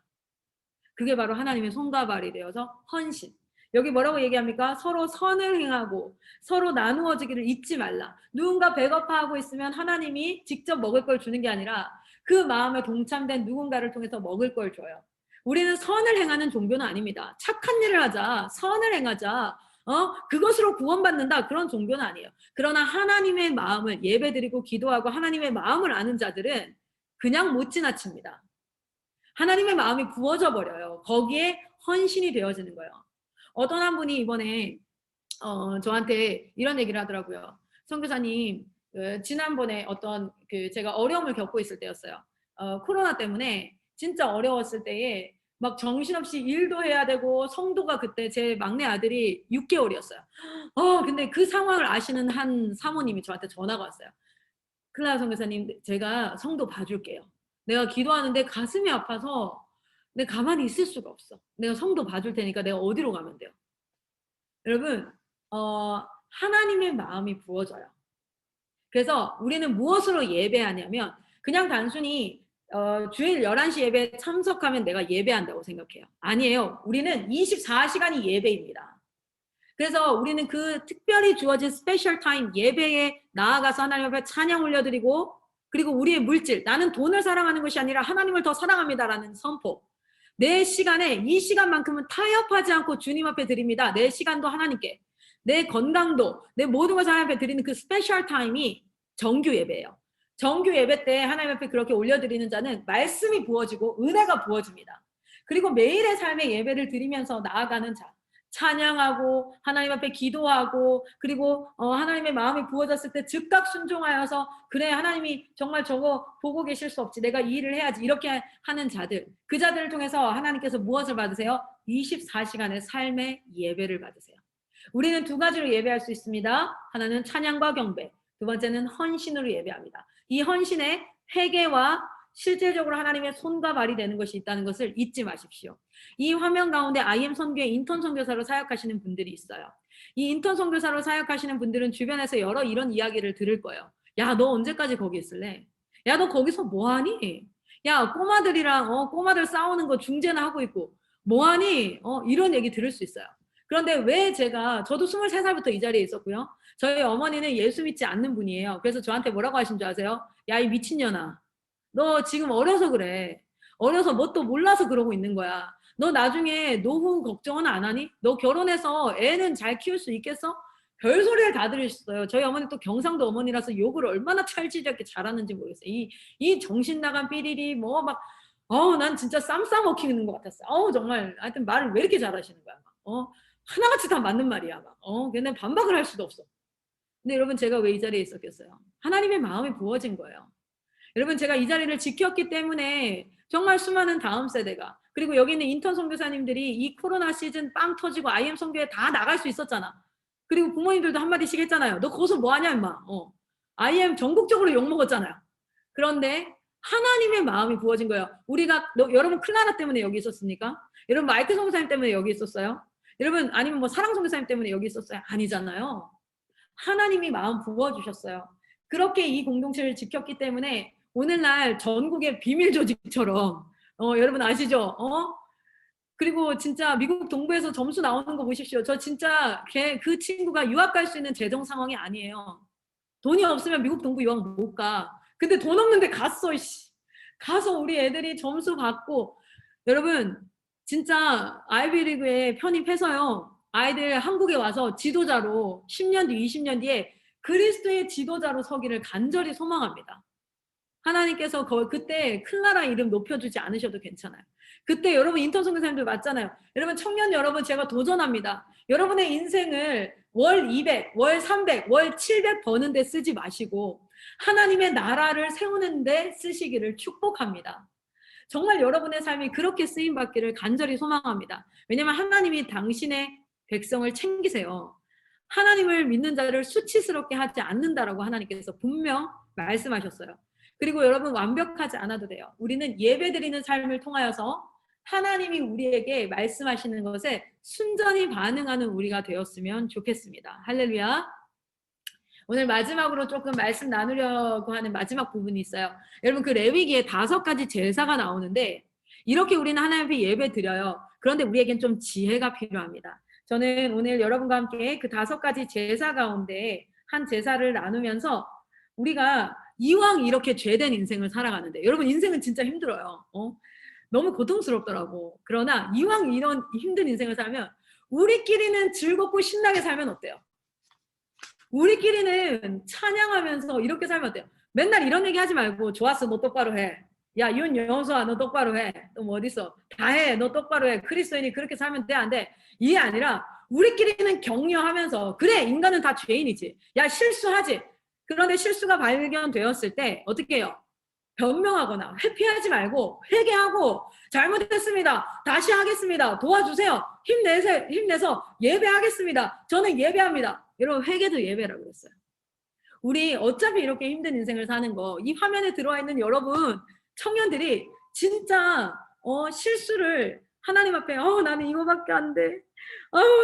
그게 바로 하나님의 손과 발이 되어서 헌신. 여기 뭐라고 얘기합니까? 서로 선을 행하고 서로 나누어지기를 잊지 말라. 누군가 배고파하고 있으면 하나님이 직접 먹을 걸 주는 게 아니라 그 마음에 동참된 누군가를 통해서 먹을 걸 줘요. 우리는 선을 행하는 종교는 아닙니다. 착한 일을 하자, 선을 행하자, 그것으로 구원받는다 그런 종교는 아니에요. 그러나 하나님의 마음을 예배드리고 기도하고 하나님의 마음을 아는 자들은 그냥 못 지나칩니다. 하나님의 마음이 부어져 버려요. 거기에 헌신이 되어지는 거예요. 어떤 한 분이 이번에 저한테 이런 얘기를 하더라고요. 선교사님, 지난번에 어떤 제가 어려움을 겪고 있을 때였어요. 코로나 때문에 진짜 어려웠을 때에 막 정신없이 일도 해야 되고 성도가 그때 제 막내 아들이 6개월이었어요. 근데 그 상황을 아시는 한 사모님이 저한테 전화가 왔어요. 클라라 선교사님, 제가 성도 봐줄게요. 내가 기도하는데 가슴이 아파서 내가 가만히 있을 수가 없어. 내가 성도 봐줄 테니까 내가 어디로 가면 돼요? 여러분, 하나님의 마음이 부어져요. 그래서 우리는 무엇으로 예배하냐면 그냥 단순히 주일 11시 예배에 참석하면 내가 예배한다고 생각해요. 아니에요. 우리는 24시간이 예배입니다. 그래서 우리는 그 특별히 주어진 스페셜 타임 예배에 나아가서 하나님 앞에 찬양 올려드리고 그리고 우리의 물질, 나는 돈을 사랑하는 것이 아니라 하나님을 더 사랑합니다라는 선포. 내 시간에 이 시간만큼은 타협하지 않고 주님 앞에 드립니다. 내 시간도 하나님께, 내 건강도, 내 모든 것을 하나님 앞에 드리는 그 스페셜 타임이 정규 예배예요. 정규 예배 때 하나님 앞에 그렇게 올려드리는 자는 말씀이 부어지고 은혜가 부어집니다. 그리고 매일의 삶의 예배를 드리면서 나아가는 자, 찬양하고 하나님 앞에 기도하고 그리고 하나님의 마음이 부어졌을 때 즉각 순종하여서 그래 하나님이 정말 저거 보고 계실 수 없지 내가 이 일을 해야지 이렇게 하는 자들, 그 자들을 통해서 하나님께서 무엇을 받으세요? 24시간의 삶의 예배를 받으세요. 우리는 두 가지로 예배할 수 있습니다. 하나는 찬양과 경배, 두 번째는 헌신으로 예배합니다. 이 헌신에 회개와 실질적으로 하나님의 손과 발이 되는 것이 있다는 것을 잊지 마십시오. 이 화면 가운데 IM 선교의 인턴 선교사로 사역하시는 분들이 있어요. 이 인턴 선교사로 사역하시는 분들은 주변에서 여러 이런 이야기를 들을 거예요. 야, 너 언제까지 거기 있을래? 야, 너 거기서 뭐하니? 야, 꼬마들이랑 꼬마들 싸우는 거 중재나 하고 있고 뭐하니? 이런 얘기 들을 수 있어요. 그런데 왜 저도 23살부터 이 자리에 있었고요. 저희 어머니는 예수 믿지 않는 분이에요. 그래서 저한테 뭐라고 하신 줄 아세요? 야, 이 미친년아. 너 지금 어려서 그래. 어려서 뭣도 몰라서 그러고 있는 거야. 너 나중에 노후 걱정은 안 하니? 너 결혼해서 애는 잘 키울 수 있겠어? 별소리를 다 들으셨어요. 저희 어머니 또 경상도 어머니라서 욕을 얼마나 찰지게 잘하는지 모르겠어요. 이 정신 나간 삐리리 난 진짜 쌈 싸먹히는 것 같았어요. 정말 하여튼 말을 왜 이렇게 잘하시는 거야. 하나같이 다 맞는 말이야. 근데 반박을 할 수도 없어. 근데 여러분 제가 왜 이 자리에 있었겠어요? 하나님의 마음이 부어진 거예요. 여러분 제가 이 자리를 지켰기 때문에 정말 수많은 다음 세대가 그리고 여기 있는 인턴 선교사님들이 이 코로나 시즌 빵 터지고 IM 선교에 다 나갈 수 있었잖아. 그리고 부모님들도 한마디씩 했잖아요. 너 거기서 뭐하냐 임마. IM 전국적으로 욕먹었잖아요. 그런데 하나님의 마음이 부어진 거예요. 여러분 클라라 때문에 여기 있었습니까? 여러분 마이크 선교사님 때문에 여기 있었어요? 여러분 아니면 뭐 사랑 선교사님 때문에 여기 있었어요? 아니잖아요. 하나님이 마음 부어주셨어요. 그렇게 이 공동체를 지켰기 때문에 오늘날 전국의 비밀 조직처럼 여러분 아시죠? 그리고 진짜 미국 동부에서 점수 나오는 거 보십시오. 저 진짜 그 친구가 유학 갈 수 있는 재정 상황이 아니에요. 돈이 없으면 미국 동부 유학 못 가. 근데 돈 없는데 갔어. 가서 우리 애들이 점수 받고 여러분 진짜 아이비리그에 편입해서요. 아이들 한국에 와서 지도자로 10년 뒤 20년 뒤에 그리스도의 지도자로 서기를 간절히 소망합니다. 하나님께서 그때 클라라 이름 높여주지 않으셔도 괜찮아요. 그때 여러분 인턴 선교사님들 맞잖아요. 여러분 청년 여러분 제가 도전합니다. 여러분의 인생을 월 200, 월 300, 월 700 버는데 쓰지 마시고 하나님의 나라를 세우는데 쓰시기를 축복합니다. 정말 여러분의 삶이 그렇게 쓰임받기를 간절히 소망합니다. 왜냐하면 하나님이 당신의 백성을 챙기세요. 하나님을 믿는 자를 수치스럽게 하지 않는다라고 하나님께서 분명 말씀하셨어요. 그리고 여러분 완벽하지 않아도 돼요. 우리는 예배드리는 삶을 통하여서 하나님이 우리에게 말씀하시는 것에 순전히 반응하는 우리가 되었으면 좋겠습니다. 할렐루야. 오늘 마지막으로 조금 말씀 나누려고 하는 마지막 부분이 있어요. 여러분 그 레위기에 5가지 제사가 나오는데 이렇게 우리는 하나님 앞에 예배 드려요. 그런데 우리에겐 좀 지혜가 필요합니다. 저는 오늘 여러분과 함께 그 5가지 제사 가운데 한 제사를 나누면서 우리가 이왕 이렇게 죄된 인생을 살아가는데 여러분 인생은 진짜 힘들어요. 너무 고통스럽더라고. 그러나 이왕 이런 힘든 인생을 살면 우리끼리는 즐겁고 신나게 살면 어때요? 우리끼리는 찬양하면서 이렇게 살면 어때요? 맨날 이런 얘기 하지 말고 좋았어 너 똑바로 해. 야 윤여수아 너 똑바로 해. 또 뭐 어딨어? 다 해. 너 똑바로 해. 그리스도인이 그렇게 살면 돼 안 돼? 이게 아니라 우리끼리는 격려하면서 그래 인간은 다 죄인이지. 야 실수하지. 그런데 실수가 발견되었을 때 어떻게 해요? 변명하거나 회피하지 말고 회개하고 잘못했습니다. 다시 하겠습니다. 도와주세요. 힘내서 예배하겠습니다. 저는 예배합니다. 여러분 회개도 예배라고 그랬어요. 우리 어차피 이렇게 힘든 인생을 사는 거 이 화면에 들어와 있는 여러분 청년들이 진짜 실수를 하나님 앞에 나는 이거밖에 안 돼.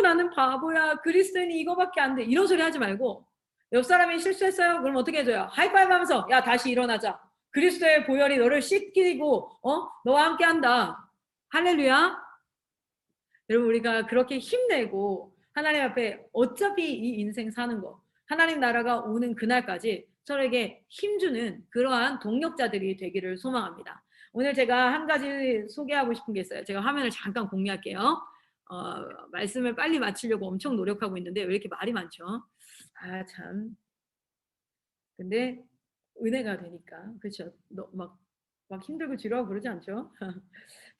나는 바보야. 그리스도인이 이거밖에 안 돼. 이런 소리 하지 말고 옆 사람이 실수했어요. 그럼 어떻게 해줘요? 하이파이브 하면서 야 다시 일어나자. 그리스도의 보혈이 너를 씻기고 너와 함께 한다. 할렐루야. 여러분 우리가 그렇게 힘내고 하나님 앞에 어차피 이 인생 사는 거 하나님 나라가 오는 그날까지 서로에게 힘주는 그러한 동력자들이 되기를 소망합니다. 오늘 제가 한 가지 소개하고 싶은 게 있어요. 제가 화면을 잠깐 공유할게요. 말씀을 빨리 마치려고 엄청 노력하고 있는데 왜 이렇게 말이 많죠? 아, 참. 근데 은혜가 되니까. 그렇죠. 막 힘들고 지루하고 그러지 않죠?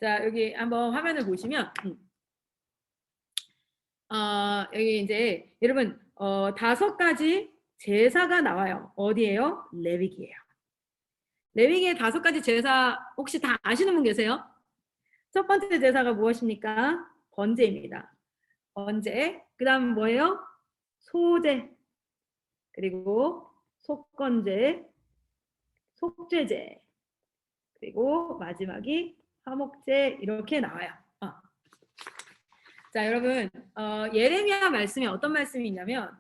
자, 여기 한번 화면을 보시면 여기 이제 여러분 5가지 제사가 나와요. 어디예요? 레위기예요. 레위기의 5가지 제사 혹시 다 아시는 분 계세요? 첫 번째 제사가 무엇입니까? 번제입니다. 번제. 그 다음 뭐예요? 소제. 그리고 속건제, 속죄제. 그리고 마지막이 화목제 이렇게 나와요. 자, 여러분 예레미야 말씀에 어떤 말씀이 있냐면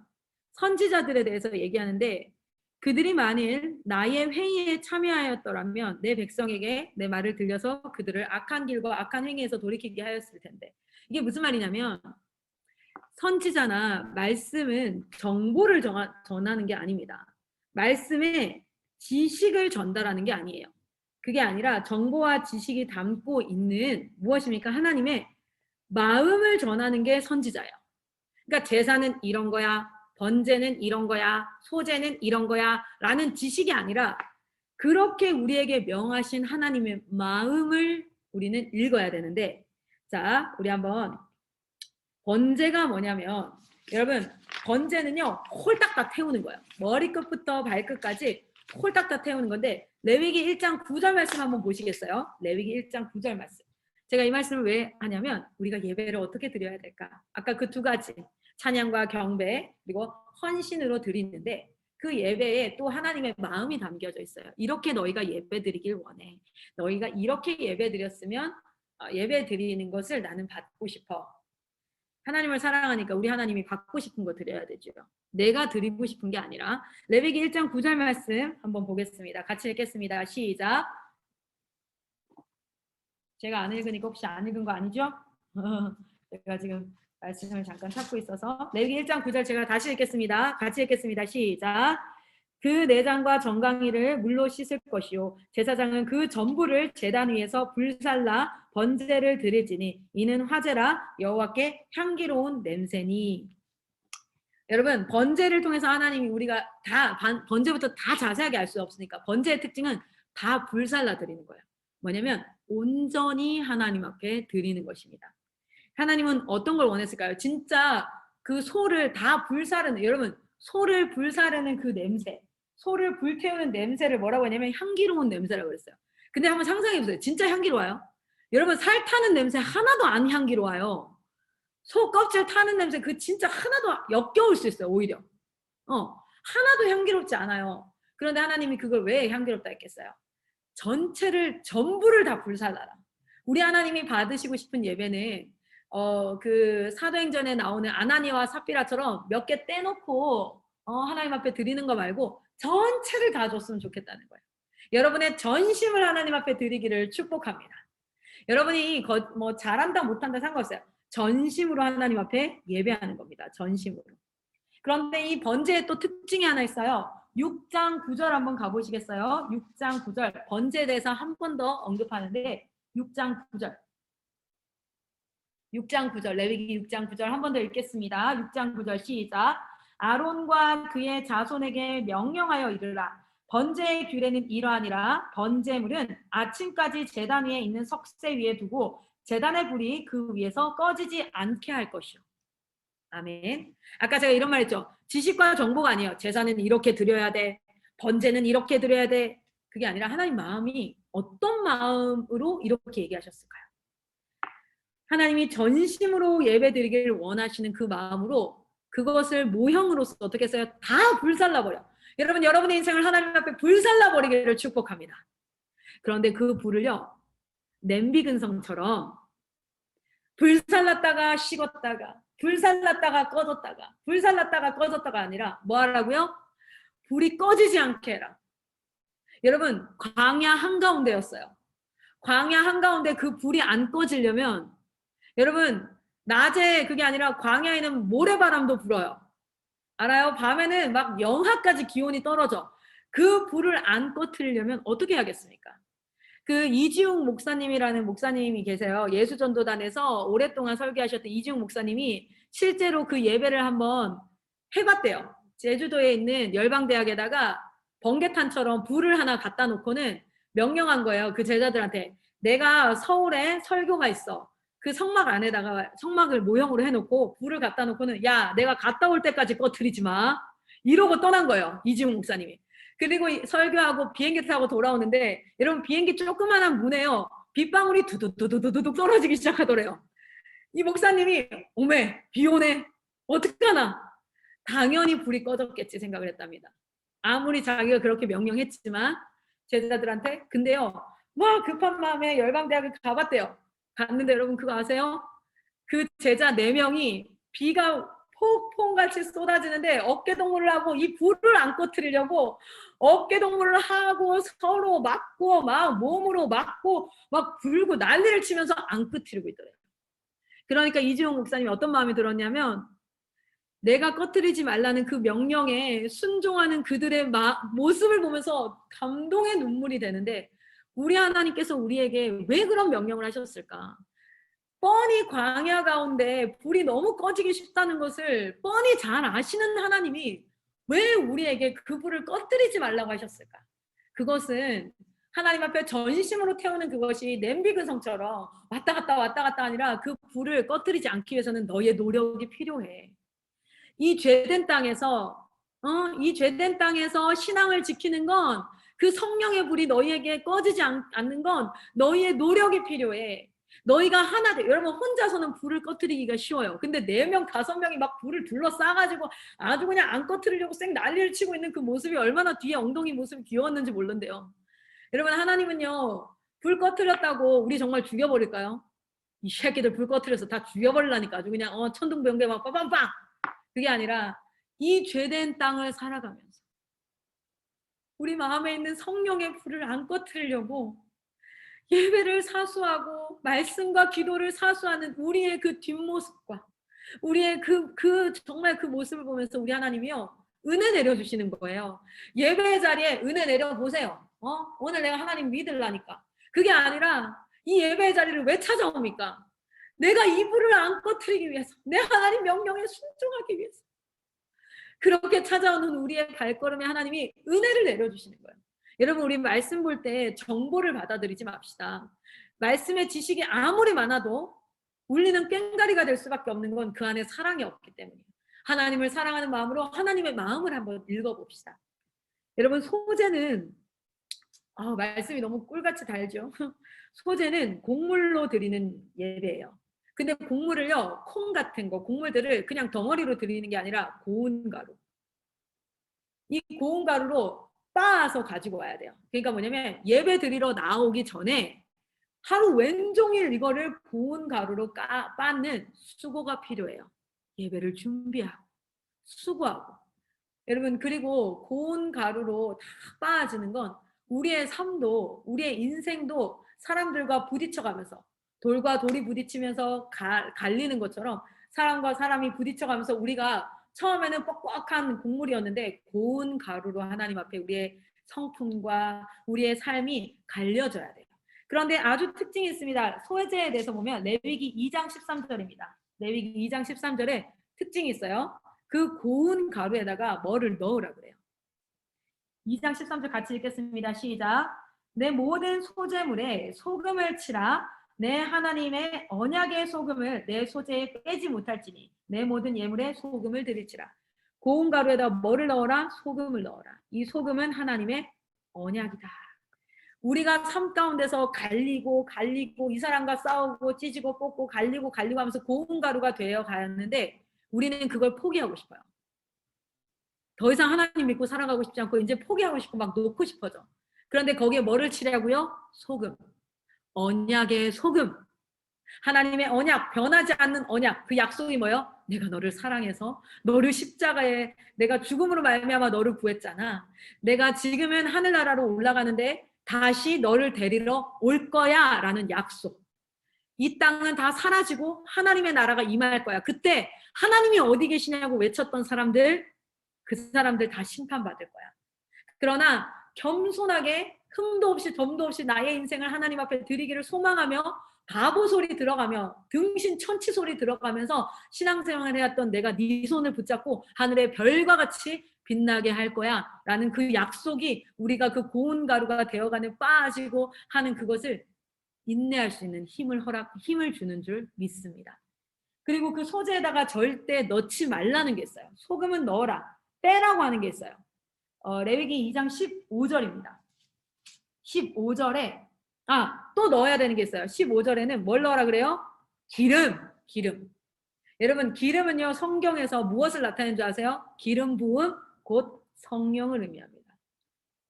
선지자들에 대해서 얘기하는데 그들이 만일 나의 회의에 참여하였더라면 내 백성에게 내 말을 들려서 그들을 악한 길과 악한 행위에서 돌이키게 하였을 텐데 이게 무슨 말이냐면 선지자나 말씀은 정보를 전하는 게 아닙니다. 말씀에 지식을 전달하는 게 아니에요. 그게 아니라 정보와 지식이 담고 있는 무엇입니까? 하나님의 마음을 전하는 게 선지자예요. 그러니까 제사는 이런 거야, 번제는 이런 거야, 소제는 이런 거야 라는 지식이 아니라 그렇게 우리에게 명하신 하나님의 마음을 우리는 읽어야 되는데 자, 우리 한번 번제가 뭐냐면 여러분 번제는요 홀딱 다 태우는 거예요. 머리끝부터 발끝까지 홀딱 다 태우는 건데 레위기 1장 9절 말씀 한번 보시겠어요? 레위기 1장 9절 말씀. 제가 이 말씀을 왜 하냐면 우리가 예배를 어떻게 드려야 될까? 아까 그 2가지 찬양과 경배 그리고 헌신으로 드리는데 그 예배에 또 하나님의 마음이 담겨져 있어요. 이렇게 너희가 예배 드리길 원해. 너희가 이렇게 예배 드렸으면 예배 드리는 것을 나는 받고 싶어. 하나님을 사랑하니까 우리 하나님이 받고 싶은 거 드려야 되죠. 내가 드리고 싶은 게 아니라 레위기 1장 9절 말씀 한번 보겠습니다. 같이 읽겠습니다. 시작. 제가 안 읽으니까 혹시 안 읽은 거 아니죠? 제가 지금 말씀을 잠깐 찾고 있어서 레위기 1장 9절 제가 다시 읽겠습니다. 같이 읽겠습니다. 시작. 그 내장과 정강이를 물로 씻을 것이요 제사장은 그 전부를 제단 위에서 불살라 번제를 드릴지니 이는 화제라 여호와께 향기로운 냄새니. 여러분 번제를 통해서 하나님이 우리가 다 번제부터 다 자세하게 알 수 없으니까 번제의 특징은 다 불살라 드리는 거예요. 뭐냐면 온전히 하나님 앞에 드리는 것입니다. 하나님은 어떤 걸 원했을까요? 진짜 그 소를 다 불사르는 여러분 소를 불사르는 그 냄새 소를 불태우는 냄새를 뭐라고 하냐면 향기로운 냄새라고 그랬어요. 근데 한번 상상해보세요. 진짜 향기로워요? 여러분 살 타는 냄새 하나도 안 향기로워요. 소 껍질 타는 냄새 그 진짜 하나도 역겨울 수 있어요. 오히려 하나도 향기롭지 않아요. 그런데 하나님이 그걸 왜 향기롭다 했겠어요? 전부를 다 불살라라. 우리 하나님이 받으시고 싶은 예배는 그 사도행전에 나오는 아나니와 삽비라처럼 몇 개 떼놓고 하나님 앞에 드리는 거 말고 전체를 다 줬으면 좋겠다는 거예요. 여러분의 전심을 하나님 앞에 드리기를 축복합니다. 여러분이 뭐 잘한다 못한다 상관없어요. 전심으로 하나님 앞에 예배하는 겁니다. 전심으로. 그런데 이 번제의 또 특징이 하나 있어요. 6장 9절 한번 가보시겠어요? 6장 9절 번제에 대해서 한 번 더 언급하는데 6장 9절 6장 9절 레위기 6장 9절 한 번 더 읽겠습니다. 6장 9절 시작. 아론과 그의 자손에게 명령하여 이르라. 번제의 규례는 이러하니라. 번제물은 아침까지 제단 위에 있는 석쇠 위에 두고 제단의 불이 그 위에서 꺼지지 않게 할 것이요. 아멘. 아까 제가 이런 말 했죠. 지식과 정보가 아니에요. 제사는 이렇게 드려야 돼. 번제는 이렇게 드려야 돼. 그게 아니라 하나님 마음이 어떤 마음으로 이렇게 얘기하셨을까요? 하나님이 전심으로 예배드리기를 원하시는 그 마음으로 그것을 모형으로서 어떻게 했어요? 다 불살라버려. 여러분 여러분의 인생을 하나님 앞에 불살라버리기를 축복합니다. 그런데 그 불을요. 냄비 근성처럼 불살랐다가 식었다가 불살랐다가 꺼졌다가 불살랐다가 꺼졌다가 아니라 뭐 하라고요? 불이 꺼지지 않게 해라. 여러분 광야 한가운데였어요. 광야 한가운데 그 불이 안 꺼지려면 여러분 낮에 그게 아니라 광야에는 모래바람도 불어요. 알아요? 밤에는 막 영하까지 기온이 떨어져. 그 불을 안 꺼트리려면 어떻게 해야겠습니까? 그 이지웅 목사님이라는 목사님이 계세요. 예수전도단에서 오랫동안 설교하셨던 이지웅 목사님이 실제로 그 예배를 한번 해봤대요. 제주도에 있는 열방대학에다가 번개탄처럼 불을 하나 갖다 놓고는 명령한 거예요. 그 제자들한테. 내가 서울에 설교가 있어. 그 성막 안에다가 성막을 모형으로 해놓고 불을 갖다 놓고는 야, 내가 갔다 올 때까지 꺼트리지 마. 이러고 떠난 거예요. 이지웅 목사님이. 그리고 설교하고 비행기 타고 돌아오는데 여러분 비행기 조그만한 문에요. 빗방울이 두둑두둑두둑 떨어지기 시작하더래요. 이 목사님이 오메 비 오네 어떡하나 당연히 불이 꺼졌겠지 생각을 했답니다. 아무리 자기가 그렇게 명령했지만 제자들한테 근데요 뭐 급한 마음에 열방대학을 가봤대요. 갔는데 여러분 그거 아세요? 그 제자 4명이 비가 폭풍같이 쏟아지는데 어깨동무를 하고 이 불을 안 꺼트리려고 어깨동무를 하고 서로 맞고 막 몸으로 맞고 막 불고 난리를 치면서 안 꺼트리고 있더래요. 그러니까 이지용 목사님이 어떤 마음이 들었냐면 내가 꺼트리지 말라는 그 명령에 순종하는 그들의 모습을 보면서 감동의 눈물이 되는데 우리 하나님께서 우리에게 왜 그런 명령을 하셨을까? 뻔히 광야 가운데 불이 너무 꺼지기 쉽다는 것을 뻔히 잘 아시는 하나님이 왜 우리에게 그 불을 꺼뜨리지 말라고 하셨을까? 그것은 하나님 앞에 전심으로 태우는 그것이 냄비 근성처럼 왔다 갔다 아니라 그 불을 꺼뜨리지 않기 위해서는 너의 노력이 필요해. 이 죄된 땅에서 이 죄된 땅에서 신앙을 지키는 건 그 성령의 불이 너희에게 꺼지지 않는 건 너희의 노력이 필요해. 너희가 하나 돼. 여러분 혼자서는 불을 꺼트리기가 쉬워요. 근데 4명, 5명이 막 불을 둘러싸가지고 아주 그냥 안 꺼트리려고 쌩 난리를 치고 있는 그 모습이 얼마나 뒤에 엉덩이 모습이 귀여웠는지 모른대요. 여러분 하나님은요. 불 꺼트렸다고 우리 정말 죽여버릴까요? 이 새끼들 불 꺼트려서 다 죽여버리려니까 아주 그냥 천둥번개 막 빠밤빵. 그게 아니라 이 죄된 땅을 살아가면서 우리 마음에 있는 성령의 불을 안 꺼트리려고 예배를 사수하고 말씀과 기도를 사수하는 우리의 그 뒷모습과 우리의 정말 그 모습을 보면서 우리 하나님이요 은혜 내려주시는 거예요. 예배 자리에 은혜 내려보세요. 오늘 내가 하나님 믿으려니까. 그게 아니라 이 예배 자리를 왜 찾아옵니까? 내가 이 불을 안 꺼트리기 위해서 내 하나님 명령에 순종하기 위해서 그렇게 찾아오는 우리의 발걸음에 하나님이 은혜를 내려주시는 거예요. 여러분 우리 말씀 볼 때 정보를 받아들이지 맙시다. 말씀의 지식이 아무리 많아도 울리는 꽹가리가 될 수밖에 없는 건 그 안에 사랑이 없기 때문이에요. 하나님을 사랑하는 마음으로 하나님의 마음을 한번 읽어봅시다. 여러분 소제는 말씀이 너무 꿀같이 달죠. 소제는 곡물로 드리는 예배예요. 근데 곡물을요 콩 같은 거 곡물들을 그냥 덩어리로 드리는 게 아니라 고운 가루. 이 고운 가루로 빻아서 가지고 와야 돼요. 그러니까 뭐냐면 예배 드리러 나오기 전에 하루 왼종일 이거를 고운 가루로 빻는 수고가 필요해요. 예배를 준비하고 수고하고. 여러분 그리고 고운 가루로 다 빻아지는 건 우리의 삶도 우리의 인생도 사람들과 부딪혀가면서 돌과 돌이 부딪히면서 갈리는 것처럼 사람과 사람이 부딪혀가면서 우리가 처음에는 뻑뻑한 곡물이었는데 고운 가루로 하나님 앞에 우리의 성품과 우리의 삶이 갈려져야 돼요. 그런데 아주 특징이 있습니다. 소제에 대해서 보면 레위기 2장 13절입니다. 레위기 2장 13절에 특징이 있어요. 그 고운 가루에다가 뭐를 넣으라 그래요. 2장 13절 같이 읽겠습니다. 시작. 내 모든 소제물에 소금을 치라. 내 하나님의 언약의 소금을 내 소제에 빼지 못할지니 내 모든 예물에 소금을 드릴지라. 고운 가루에다 뭐를 넣어라? 소금을 넣어라. 이 소금은 하나님의 언약이다. 우리가 삶 가운데서 갈리고 이 사람과 싸우고 찢고 뽑고 갈리고 하면서 고운 가루가 되어 가는데 우리는 그걸 포기하고 싶어요. 더 이상 하나님 믿고 살아가고 싶지 않고 이제 포기하고 싶고 막 놓고 싶어져. 그런데 거기에 뭐를 치라고요? 소금. 언약의 소금. 하나님의 언약, 변하지 않는 언약. 그 약속이 뭐예요? 내가 너를 사랑해서 너를 십자가에 내가 죽음으로 말미암아 너를 구했잖아. 내가 지금은 하늘나라로 올라가는데 다시 너를 데리러 올 거야 라는 약속. 이 땅은 다 사라지고 하나님의 나라가 임할 거야. 그때 하나님이 어디 계시냐고 외쳤던 사람들 그 사람들 다 심판받을 거야. 그러나 겸손하게 흠도 없이 덤도 없이 나의 인생을 하나님 앞에 드리기를 소망하며 바보 소리 들어가며 등신 천치 소리 들어가면서 신앙생활을 해왔던 내가 네 손을 붙잡고 하늘의 별과 같이 빛나게 할 거야 라는 그 약속이 우리가 그 고운 가루가 되어가는 빠지고 하는 그것을 인내할 수 있는 힘을 주는 줄 믿습니다. 그리고 그 소재에다가 절대 넣지 말라는 게 있어요. 소금은 넣어라, 빼라고 하는 게 있어요. 레위기 2장 15절입니다. 15절에 또 넣어야 되는 게 있어요. 15절에는 뭘 넣으라 그래요? 기름. 여러분, 기름은요, 성경에서 무엇을 나타내는 줄 아세요? 기름 부음, 곧 성령을 의미합니다.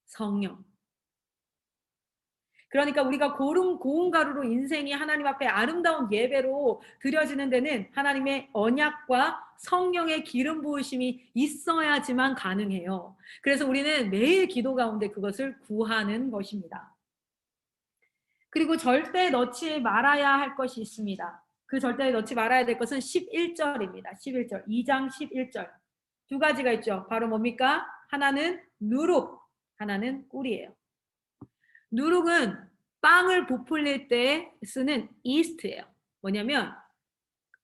성령. 그러니까 우리가 고운 가루로 인생이 하나님 앞에 아름다운 예배로 드려지는 데는 하나님의 언약과 성령의 기름 부으심이 있어야지만 가능해요. 그래서 우리는 매일 기도 가운데 그것을 구하는 것입니다. 그리고 절대 넣지 말아야 할 것이 있습니다. 그 절대 넣지 말아야 될 것은 11절입니다. 11절, 2장 11절. 두 가지가 있죠. 바로 뭡니까? 하나는 누룩, 하나는 꿀이에요. 누룩은 빵을 부풀릴 때 쓰는 이스트예요. 뭐냐면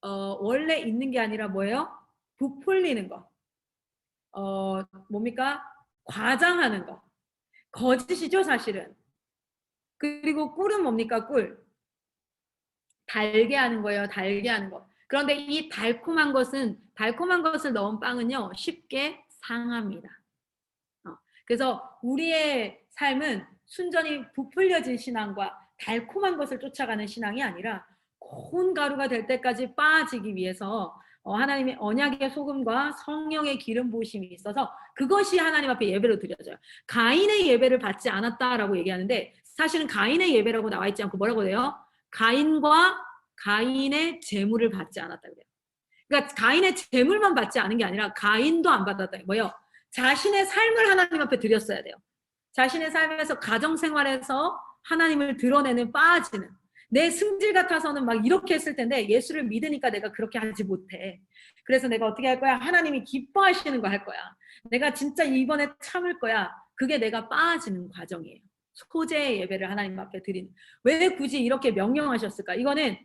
원래 있는 게 아니라 뭐예요? 부풀리는 거. 뭡니까? 과장하는 거. 거짓이죠, 사실은. 그리고 꿀은 뭡니까? 꿀. 달게 하는 거예요. 달게 하는 거. 그런데 이 달콤한 것을 넣은 빵은요, 쉽게 상합니다. 그래서 우리의 삶은 순전히 부풀려진 신앙과 달콤한 것을 쫓아가는 신앙이 아니라 고운 가루가 될 때까지 빠지기 위해서 하나님의 언약의 소금과 성령의 기름 부으심이 있어서 그것이 하나님 앞에 예배로 드려져요. 가인의 예배를 받지 않았다라고 얘기하는데 사실은 가인의 예배라고 나와 있지 않고 뭐라고 해요? 가인의 재물을 받지 않았다 그래요. 그러니까 가인의 재물만 받지 않은 게 아니라 가인도 안 받았다. 뭐예요? 자신의 삶을 하나님 앞에 드렸어야 돼요. 자신의 삶에서 가정생활에서 하나님을 드러내는 빠지는 내 승질 같아서는 막 이렇게 했을 텐데 예수를 믿으니까 내가 그렇게 하지 못해. 그래서 내가 어떻게 할 거야? 하나님이 기뻐하시는 거 할 거야. 내가 진짜 이번에 참을 거야. 그게 내가 빠지는 과정이에요. 소재의 예배를 하나님 앞에 드리는. 왜 굳이 이렇게 명령하셨을까? 이거는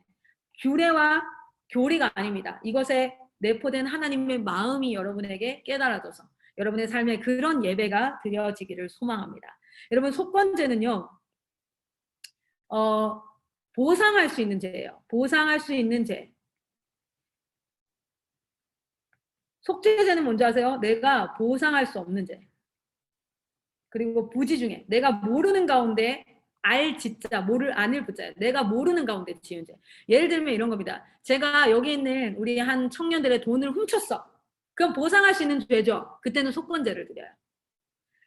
규례와 교리가 아닙니다. 이것에 내포된 하나님의 마음이 여러분에게 깨달아져서 여러분의 삶에 그런 예배가 드려지기를 소망합니다. 여러분, 속건제는요, 보상할 수 있는 죄예요. 보상할 수 있는 죄. 속죄제는 뭔지 아세요? 내가 보상할 수 없는 죄. 그리고 부지 중에 내가 모르는 가운데 알짓자, 모를 안을 붙자요. 내가 모르는 가운데 지은 죄. 예를 들면 이런 겁니다. 제가 여기 있는 우리 한 청년들의 돈을 훔쳤어. 그럼 보상할 수 있는 죄죠. 그때는 속건제를 드려요.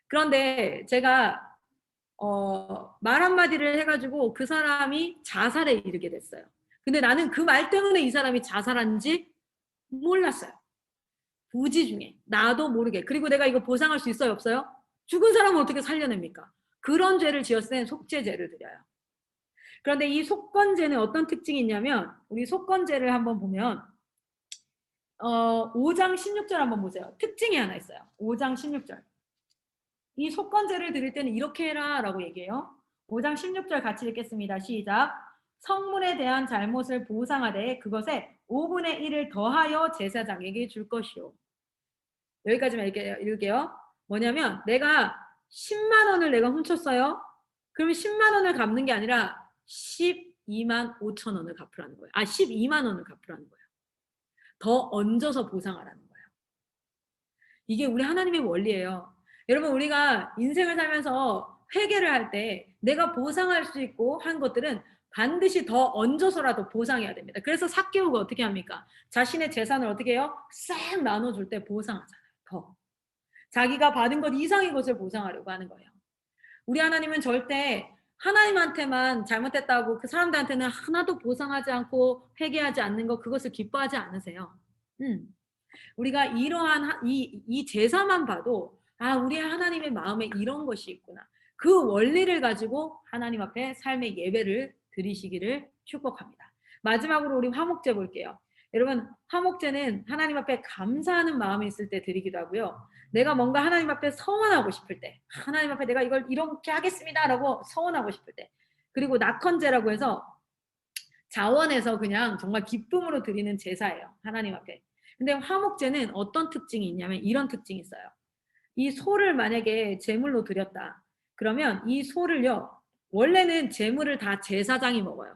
그런데 제가 말 한마디를 해가지고 그 사람이 자살에 이르게 됐어요. 근데 나는 그 말 때문에 이 사람이 자살한지 몰랐어요. 부지 중에 나도 모르게. 그리고 내가 이거 보상할 수 있어요, 없어요? 죽은 사람을 어떻게 살려냅니까? 그런 죄를 지었을 때는 속죄죄를 드려요. 그런데 이 속건죄는 어떤 특징이 있냐면 우리 속건죄를 한번 보면 5장 16절 한번 보세요. 특징이 하나 있어요. 5장 16절. 이 속건죄를 드릴 때는 이렇게 해라 라고 얘기해요. 5장 16절 같이 읽겠습니다. 시작. 성물에 대한 잘못을 보상하되 그것에 5분의 1을 더하여 제사장에게 줄 것이요. 여기까지만 읽을게요. 뭐냐면 내가 10만 원을 내가 훔쳤어요. 그러면 10만 원을 갚는 게 아니라 12만 5천 원을 갚으라는 거예요. 12만 원을 갚으라는 거예요. 더 얹어서 보상하라는 거예요. 이게 우리 하나님의 원리예요. 여러분, 우리가 인생을 살면서 회개를 할 때 내가 보상할 수 있고 한 것들은 반드시 더 얹어서라도 보상해야 됩니다. 그래서 삭개오가 어떻게 합니까? 자신의 재산을 어떻게 해요? 싹 나눠줄 때 보상하잖아요. 더. 자기가 받은 것 이상의 것을 보상하려고 하는 거예요. 우리 하나님은 절대 하나님한테만 잘못했다고 그 사람들한테는 하나도 보상하지 않고 회개하지 않는 것, 그것을 기뻐하지 않으세요. 우리가 이러한 이 제사만 봐도 우리 하나님의 마음에 이런 것이 있구나. 그 원리를 가지고 하나님 앞에 삶의 예배를 드리시기를 축복합니다. 마지막으로 우리 화목제 볼게요. 여러분, 화목제는 하나님 앞에 감사하는 마음이 있을 때 드리기도 하고요. 내가 뭔가 하나님 앞에 서원하고 싶을 때, 하나님 앞에 내가 이걸 이렇게 하겠습니다라고 서원하고 싶을 때, 그리고 낙헌제라고 해서 자원에서 그냥 정말 기쁨으로 드리는 제사예요. 하나님 앞에. 근데 화목제는 어떤 특징이 있냐면 이런 특징이 있어요. 이 소를 만약에 제물로 드렸다. 그러면 이 소를요. 원래는 제물을 다 제사장이 먹어요.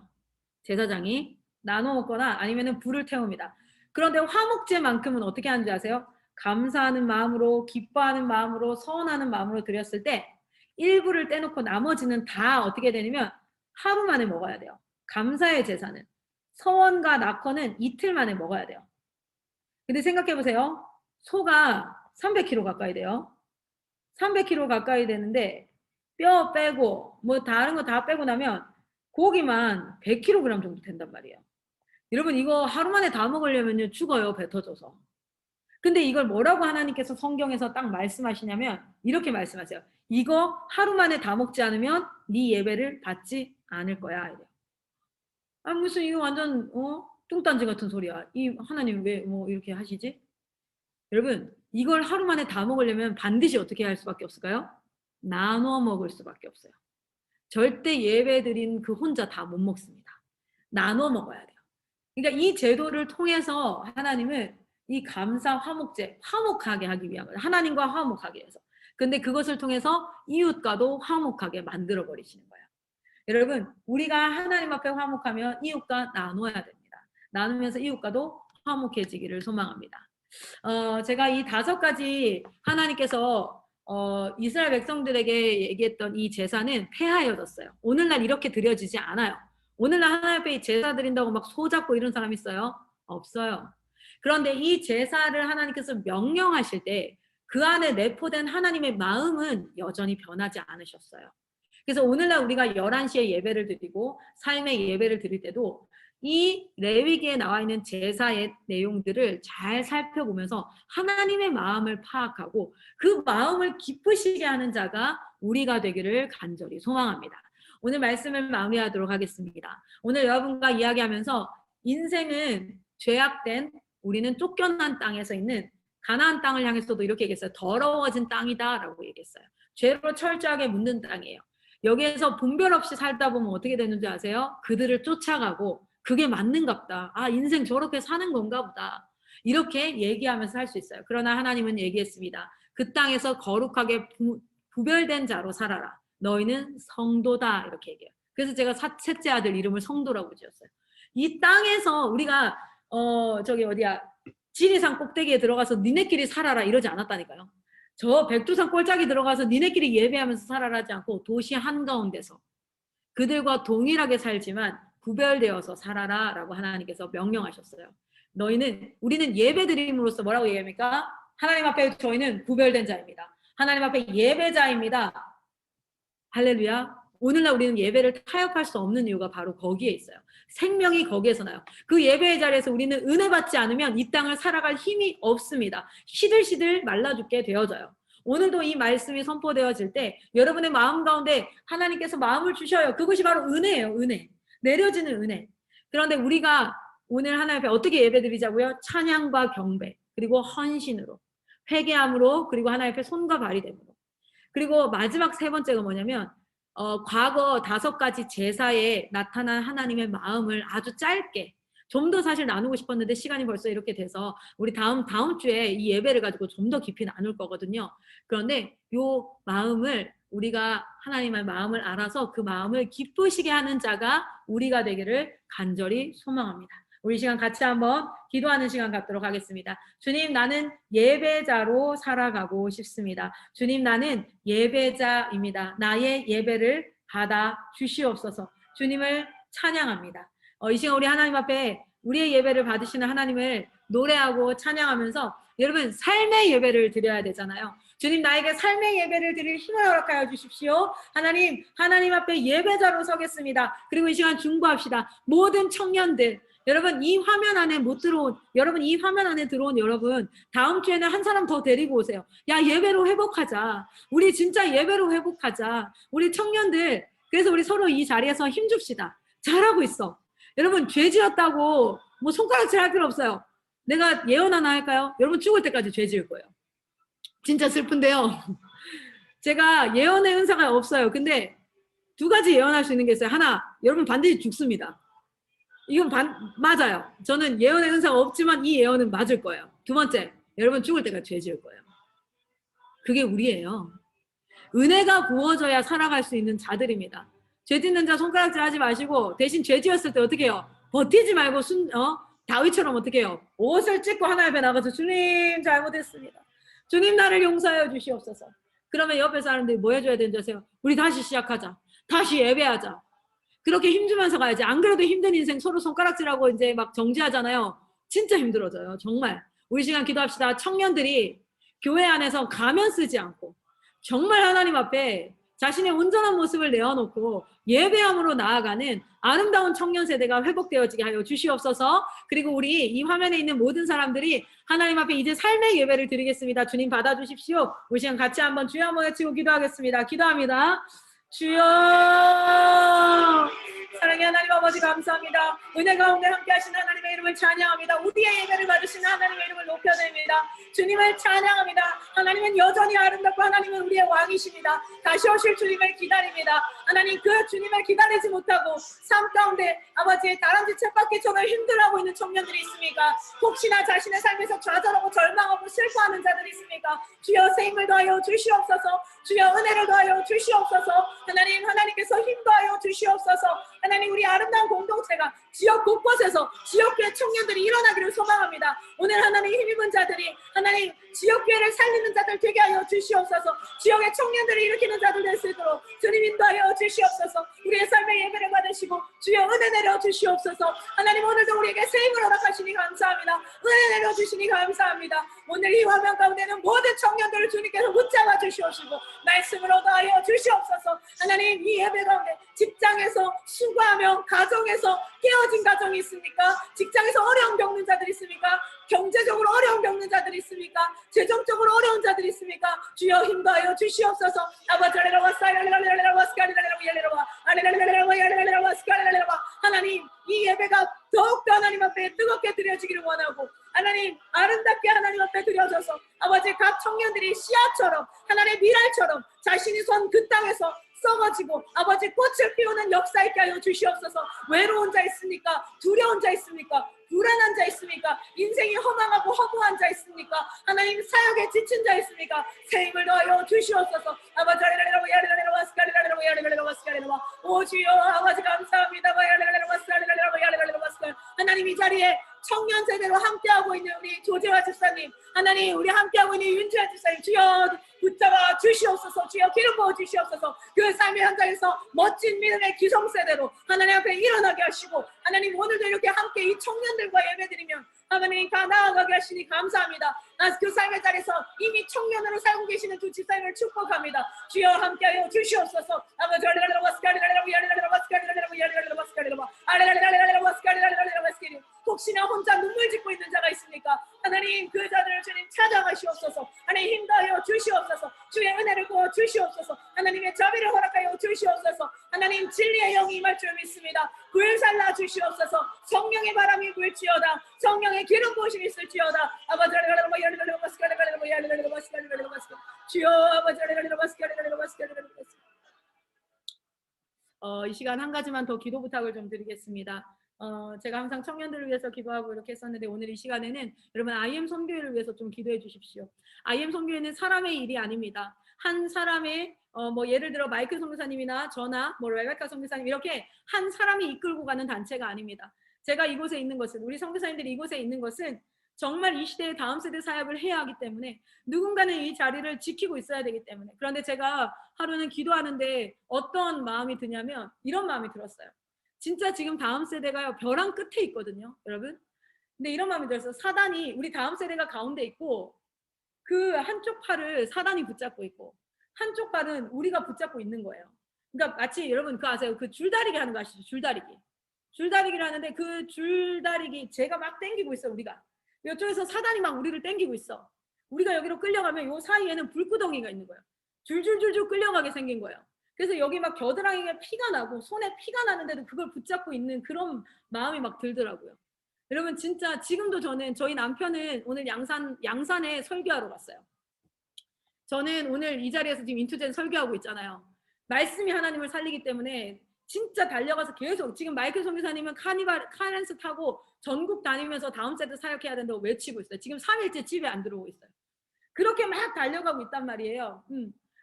제사장이 나눠 먹거나 아니면은 불을 태웁니다. 그런데 화목제만큼은 어떻게 하는지 아세요? 감사하는 마음으로, 기뻐하는 마음으로, 서원하는 마음으로 드렸을 때 일부를 떼놓고 나머지는 다 어떻게 되냐면 하루 만에 먹어야 돼요. 감사의 제사는. 서원과 낙헌은 이틀 만에 먹어야 돼요. 근데 생각해 보세요. 소가 300kg 가까이 돼요. 300kg 가까이 되는데 뼈 빼고 뭐 다른 거 다 빼고 나면 고기만 100kg 정도 된단 말이에요. 여러분 이거 하루 만에 다 먹으려면 죽어요. 배 터져서. 근데 이걸 뭐라고 하나님께서 성경에서 딱 말씀하시냐면 이렇게 말씀하세요. 이거 하루 만에 다 먹지 않으면 네 예배를 받지 않을 거야. 아 무슨 이거 완전 뚱딴지 같은 소리야. 이 하나님 왜 뭐 이렇게 하시지? 여러분 이걸 하루 만에 다 먹으려면 반드시 어떻게 할 수밖에 없을까요? 나눠 먹을 수밖에 없어요. 절대 예배 드린 그 혼자 다 못 먹습니다. 나눠 먹어야 돼요. 그러니까 이 제도를 통해서 하나님은 이 감사 화목제, 화목하게 하기 위한 거예요. 하나님과 화목하게 해서. 근데 그것을 통해서 이웃과도 화목하게 만들어 버리시는 거예요. 여러분, 우리가 하나님 앞에 화목하면 이웃과 나눠야 됩니다. 나누면서 이웃과도 화목해지기를 소망합니다. 제가 이 5가지 하나님께서 이스라엘 백성들에게 얘기했던 이 제사는 폐하여졌어요. 오늘날 이렇게 드려지지 않아요. 오늘날 하나님 앞에 제사 드린다고 막 소 잡고 이런 사람 있어요? 없어요. 그런데 이 제사를 하나님께서 명령하실 때 그 안에 내포된 하나님의 마음은 여전히 변하지 않으셨어요. 그래서 오늘날 우리가 11시에 예배를 드리고 삶의 예배를 드릴 때도 이 레위기에 나와 있는 제사의 내용들을 잘 살펴보면서 하나님의 마음을 파악하고 그 마음을 기쁘시게 하는 자가 우리가 되기를 간절히 소망합니다. 오늘 말씀을 마무리하도록 하겠습니다. 오늘 여러분과 이야기하면서 인생은 죄악된 우리는 쫓겨난 땅에서 있는 가나안 땅을 향해서도 이렇게 얘기했어요. 더러워진 땅이다라고 얘기했어요. 죄로 철저하게 묻는 땅이에요. 여기에서 분별 없이 살다 보면 어떻게 되는지 아세요? 그들을 쫓아가고 그게 맞는갑다. 아 인생 저렇게 사는 건가 보다. 이렇게 얘기하면서 살 수 있어요. 그러나 하나님은 얘기했습니다. 그 땅에서 거룩하게 구별된 자로 살아라. 너희는 성도다 이렇게 얘기해요. 그래서 제가 셋째 아들 이름을 성도라고 지었어요. 이 땅에서 우리가 저기 어디야 지리산 꼭대기에 들어가서 니네끼리 살아라 이러지 않았다니까요. 저 백두산 꼴짝이 들어가서 니네끼리 예배하면서 살아라지 않고 도시 한가운데서 그들과 동일하게 살지만 구별되어서 살아라 라고 하나님께서 명령하셨어요. 우리는 예배드림으로써 뭐라고 얘기합니까? 하나님 앞에 저희는 구별된 자입니다. 하나님 앞에 예배자입니다. 할렐루야. 오늘날 우리는 예배를 타협할 수 없는 이유가 바로 거기에 있어요. 생명이 거기에서 나요. 그 예배의 자리에서 우리는 은혜 받지 않으면 이 땅을 살아갈 힘이 없습니다. 시들시들 말라 죽게 되어져요. 오늘도 이 말씀이 선포되어질 때 여러분의 마음 가운데 하나님께서 마음을 주셔요. 그것이 바로 은혜예요. 은혜. 내려지는 은혜. 그런데 우리가 오늘 하나님 앞에 어떻게 예배드리자고요? 찬양과 경배 그리고 헌신으로 회개함으로 그리고 하나님 앞에 손과 발이 됨으로 그리고 마지막 3번째가 뭐냐면 과거 5가지 제사에 나타난 하나님의 마음을 아주 짧게 좀 더 사실 나누고 싶었는데 시간이 벌써 이렇게 돼서 우리 다음 주에 이 예배를 가지고 좀 더 깊이 나눌 거거든요. 그런데 요 마음을 우리가 하나님의 마음을 알아서 그 마음을 기쁘시게 하는 자가 우리가 되기를 간절히 소망합니다. 우리 시간 같이 한번 기도하는 시간 갖도록 하겠습니다. 주님, 나는 예배자로 살아가고 싶습니다. 주님, 나는 예배자입니다. 나의 예배를 받아 주시옵소서. 주님을 찬양합니다. 이 시간 우리 하나님 앞에 우리의 예배를 받으시는 하나님을 노래하고 찬양하면서 여러분 삶의 예배를 드려야 되잖아요. 주님, 나에게 삶의 예배를 드릴 힘을 허락하여 주십시오. 하나님 앞에 예배자로 서겠습니다. 그리고 이 시간 중보합시다. 모든 청년들 여러분 이 화면 안에 들어온 여러분 다음 주에는 한 사람 더 데리고 오세요. 야 예배로 회복하자. 우리 진짜 예배로 회복하자. 우리 청년들 그래서 우리 서로 이 자리에서 힘줍시다. 잘하고 있어. 여러분 죄 지었다고 뭐 손가락질 할 필요 없어요. 내가 예언 하나 할까요? 여러분 죽을 때까지 죄 지을 거예요. 진짜 슬픈데요. 제가 예언의 은사가 없어요. 근데 두 가지 예언할 수 있는 게 있어요. 하나, 여러분 반드시 죽습니다. 이건 맞아요. 저는 예언의 은사가 없지만 이 예언은 맞을 거예요. 두 번째, 여러분 죽을 때까지 죄 지을 거예요. 그게 우리예요. 은혜가 부어져야 살아갈 수 있는 자들입니다. 죄 짓는 자 손가락질 하지 마시고 대신 죄 지었을 때 어떻게 해요? 버티지 말고 다윗처럼 어떻게 해요? 옷을 찢고 하나님 앞에 나가서 주님 잘못했습니다. 주님 나를 용서하여 주시옵소서. 그러면 옆에 사람들이 뭐 해줘야 되는지 아세요? 우리 다시 시작하자. 다시 예배하자. 그렇게 힘주면서 가야지. 안 그래도 힘든 인생 서로 손가락질하고 이제 막 정지하잖아요. 진짜 힘들어져요. 정말. 우리 시간 기도합시다. 청년들이 교회 안에서 가면 쓰지 않고 정말 하나님 앞에 자신의 온전한 모습을 내어놓고 예배함으로 나아가는 아름다운 청년 세대가 회복되어지게 하여 주시옵소서. 그리고 우리 이 화면에 있는 모든 사람들이 하나님 앞에 이제 삶의 예배를 드리겠습니다. 주님 받아주십시오. 우리 시간 같이 한번 주여 한번 외치고 기도하겠습니다. 기도합니다. 주여, 사랑의 하나님 아버지 감사합니다. 은혜 가운데 함께 하신 하나님의 이름을 찬양합니다. 우리의 예배를 받으시는 하나님의 이름을 높여드립니다. 주님을 찬양합니다. 하나님은 여전히 아름답고 하나님은 우리의 왕이십니다. 다시 오실 주님을 기다립니다. 하나님, 그 주님을 기다리지 못하고 삶 가운데 아버지의 다람쥐 쳇바퀴처럼 힘들어하고 있는 청년들이 있습니까? 혹시나 자신의 삶에서 좌절하고 절망하고 슬퍼하는 자들이 있습니까? 주여 새 힘을 더하여 주시옵소서. 주여 은혜를 더하여 주시옵소서. 하나님께서 힘 더하여 주시옵소서. 하나님, 우리 아름다운 공동체가 지역 곳곳에서 지역교회 청년들이 일어나기를 소망합니다. 오늘 하나님 힘입은 자들이 하나님 지역교회를 살리는 자들 되게 하여 주시옵소서. 지역의 청년들을 일으키는 자들 될 수 있도록 주님 인도하여 주시옵소서. 우리의 삶의 예배를 받으시고 주여 은혜 내려 주시옵소서. 하나님, 오늘도 우리에게 새 힘을 허락하시니 감사합니다. 은혜 내려 주시니 감사합니다. 오늘 이 화면 가운데는 모든 청년들을 주님께서 붙잡아 주시옵시고 말씀으로 더하여 주시옵소서. 하나님, 이 예배 가운데 직장에서 수고하며 가정에서 깨어진 가정이 있습니까? 직장에서 어려움 겪는 자들이 있습니까? 경제적으로 어려움 겪는 자들이 있습니까? 재정적으로 어려운 자들이 있습니까? 주여 힘도하여 주시옵소서. 하나님, 이 예배가 더욱더 하나님 앞에 뜨겁게 드려지기를 원하고 하나님 아름답게 하나님 앞에 드려져서 아버지 각 청년들이 씨앗처럼 하나님의 미랄처럼 자신이 선 그 땅에서 썩어지고 아버지 꽃을 피우는 역사 있게 하여 주시옵소서. 외로운 자 있습니까? 두려운 자 있습니까? 불안한 자 있습니까? 인생이 허망하고 허무한 자 있습니까? 하나님 사역에 지친 자 있습니까? 새 힘을 더하여 주시옵소서. 아버지 오 주여 아버지 감사합니다. 하나님, 이 자리에 청년 세대로 함께하고 있는 우리 조재화 집사님, 하나님 우리 함께하고 있는 윤주아 집사님, 주여 붙잡아 주시옵소서. 주여 기름 부어 주시옵소서. 그 삶의 현장에서 멋진 믿음의 기성세대로 하나님 앞에 일어나게 하시고 하나님, 오늘도 이렇게 함께 이 청년들과 예배드리면 하나님 다 나아가게 하시니 감사합니다. 그 삶의 자리에서 이미 청년으로 살고 계시는 두 집사님을 축복합니다. 주여 함께하여 주시옵소서. 혹시나 혼자 눈물 짓고 있는 자가 있습니까? 하나님, 그 자들을 주님 찾아가시옵소서. 하나님 힘다하여 주시옵소서. 주의 은혜를 부어 주시옵소서. 하나님의 자비를 허락하여 주시옵소서. 하나님 진리의 영이 임할 줄 믿습니다. 불살라 주시옵소서. 성령의 바람이 불지어다. 성령의 기름 부으심이 있을지어다. 아버지 주여 아버지 이 시간 한 가지만 더 기도 부탁을 좀 드리겠습니다. 제가 항상 청년들을 위해서 기도하고 이렇게 했었는데 오늘 이 시간에는 여러분 IM 선교회를 위해서 좀 기도해 주십시오. IM 선교회는 사람의 일이 아닙니다. 한 사람의 뭐 예를 들어 마이클 선교사님이나 저나 뭐 레베카 선교사님 이렇게 한 사람이 이끌고 가는 단체가 아닙니다. 제가 이곳에 있는 것은 우리 선교사님들이 이곳에 있는 것은 정말 이 시대의 다음 세대 사역을 해야 하기 때문에 누군가는 이 자리를 지키고 있어야 되기 때문에 그런데 제가 하루는 기도하는데 어떤 마음이 드냐면 이런 마음이 들었어요. 진짜 지금 다음 세대가 벼랑 끝에 있거든요, 여러분. 근데 이런 마음이 들었어요. 사단이 우리 다음 세대가 가운데 있고 그 한쪽 팔을 사단이 붙잡고 있고 한쪽 팔은 우리가 붙잡고 있는 거예요. 그러니까 마치 여러분 그 아세요? 그 줄다리기 하는 거 아시죠? 줄다리기를 하는데 그 줄다리기 제가 막 당기고 있어. 우리가 이쪽에서 사단이 막 우리를 당기고 있어. 우리가 여기로 끌려가면 요 사이에는 불구덩이가 있는 거예요. 줄줄줄줄 끌려가게 생긴 거예요. 그래서 여기 막 겨드랑이에 피가 나고 손에 피가 나는데도 그걸 붙잡고 있는 그런 마음이 막 들더라고요. 여러분 진짜 지금도 저희 남편은 오늘 양산에 설교하러 갔어요. 저는 오늘 이 자리에서 지금 인투젠 설교하고 있잖아요. 말씀이 하나님을 살리기 때문에 진짜 달려가서 계속 지금 마이클 선교사님은 카렌스 타고 전국 다니면서 다음 세트 사역해야 된다고 외치고 있어요. 지금 3일째 집에 안 들어오고 있어요. 그렇게 막 달려가고 있단 말이에요.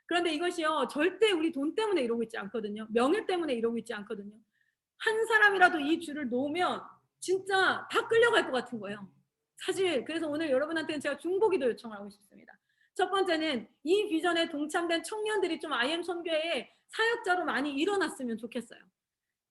그런데 이것이요 절대 우리 돈 때문에 이러고 있지 않거든요. 명예 때문에 이러고 있지 않거든요. 한 사람이라도 이 줄을 놓으면 진짜 다 끌려갈 것 같은 거예요. 사실 그래서 오늘 여러분한테는 제가 중보기도 요청하고 싶습니다. 첫 번째는 이 비전에 동참된 청년들이 좀 IM 선교회에 사역자로 많이 일어났으면 좋겠어요.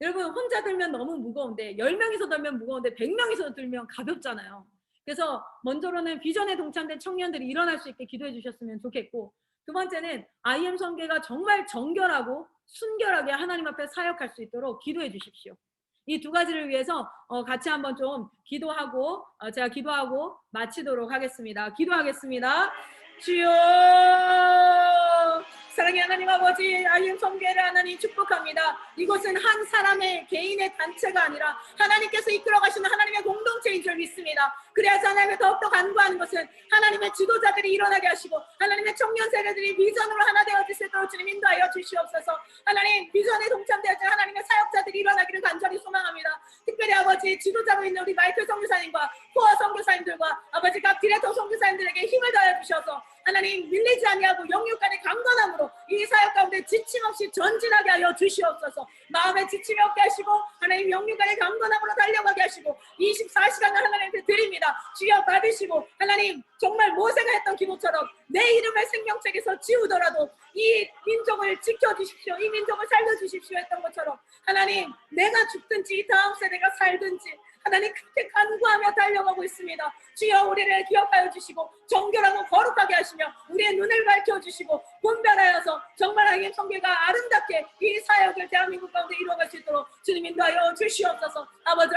여러분 혼자 들면 너무 무거운데 10명이서 들면 무거운데 100명이서 들면 가볍잖아요. 그래서 먼저로는 비전에 동참된 청년들이 일어날 수 있게 기도해 주셨으면 좋겠고, 두 번째는 IM 선교회가 정말 정결하고 순결하게 하나님 앞에 사역할 수 있도록 기도해 주십시오. 이 두 가지를 위해서 같이 한번 좀 기도하고 제가 기도하고 마치도록 하겠습니다. 기도하겠습니다. 주여, 사랑의 하나님 아버지, IM 선교회를 하나님 축복합니다. 이곳은 한 사람의 개인의 단체가 아니라 하나님께서 이끌어 가시는 하나님의 공동체인 줄 믿습니다. 그래야지 하나님을 더욱더 간구하는 것은 하나님의 지도자들이 일어나게 하시고 하나님의 청년 세대들이 비전으로 하나 되어질 수 있도록 주님 인도하여 주시옵소서. 하나님 비전에 동참되어진 하나님의 사역자들이 일어나기를 간절히 소망합니다. 특별히 아버지 지도자로 있는 우리 마이클 선교사님과 코어 선교사님들과 아버지 각 디렉터 선교사님들에게 힘을 더해 주셔서 하나님 밀리지 아니하고 영육간의 강건함으로 이 사역 가운데 지침 없이 전진하게 하여 주시옵소서. 마음에 지침이 없게 하시고 하나님 영육간의 강건함으로 달려가게 하시고 24시간을 하나님께 드립니다. 주여 받으시고 하나님 정말 모세가 했던 기도처럼 내 이름을 생명책에서 지우더라도 이 민족을 지켜주십시오, 이 민족을 살려주십시오 했던 것처럼 하나님 내가 죽든지 이 다음 세대가 살든지 하나님 그렇게 간구하며 달려가고 있습니다. 주여 우리를 기억하여 주시고 정결하고 거룩하게 하시며 우리의 눈을 밝혀주시고 분별하여서 정말 하나님 성교가 아름답게 이 사역을 대한민국 가운데 이루어갈 수 있도록 주님 인도하여 주시옵소서. 아버지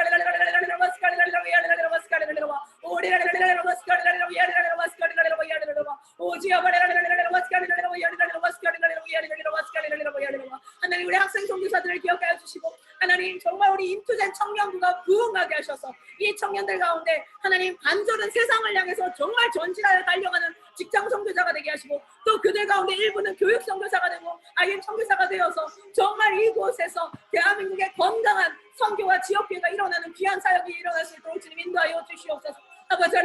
하나님 우리 학생 선교사들을 기억하여 주시고 하나님 정말 우리 인투젠 청년부가 부흥하게 하셔서 이 청년들 가운데 하나님 반절은 세상을 향해서 정말 전진하여 달려가는 직장 선교사가 되게 하시고 또 그들 가운데 일부는 교육 선교사가 되고 IM 선교사가 되어서 정말 이곳에서 대한민국의 건강한 선교와 지역교회가 일어나는 귀한 사역이 일어날 수 있도록 주님 인도하여 주시옵소서. 아버지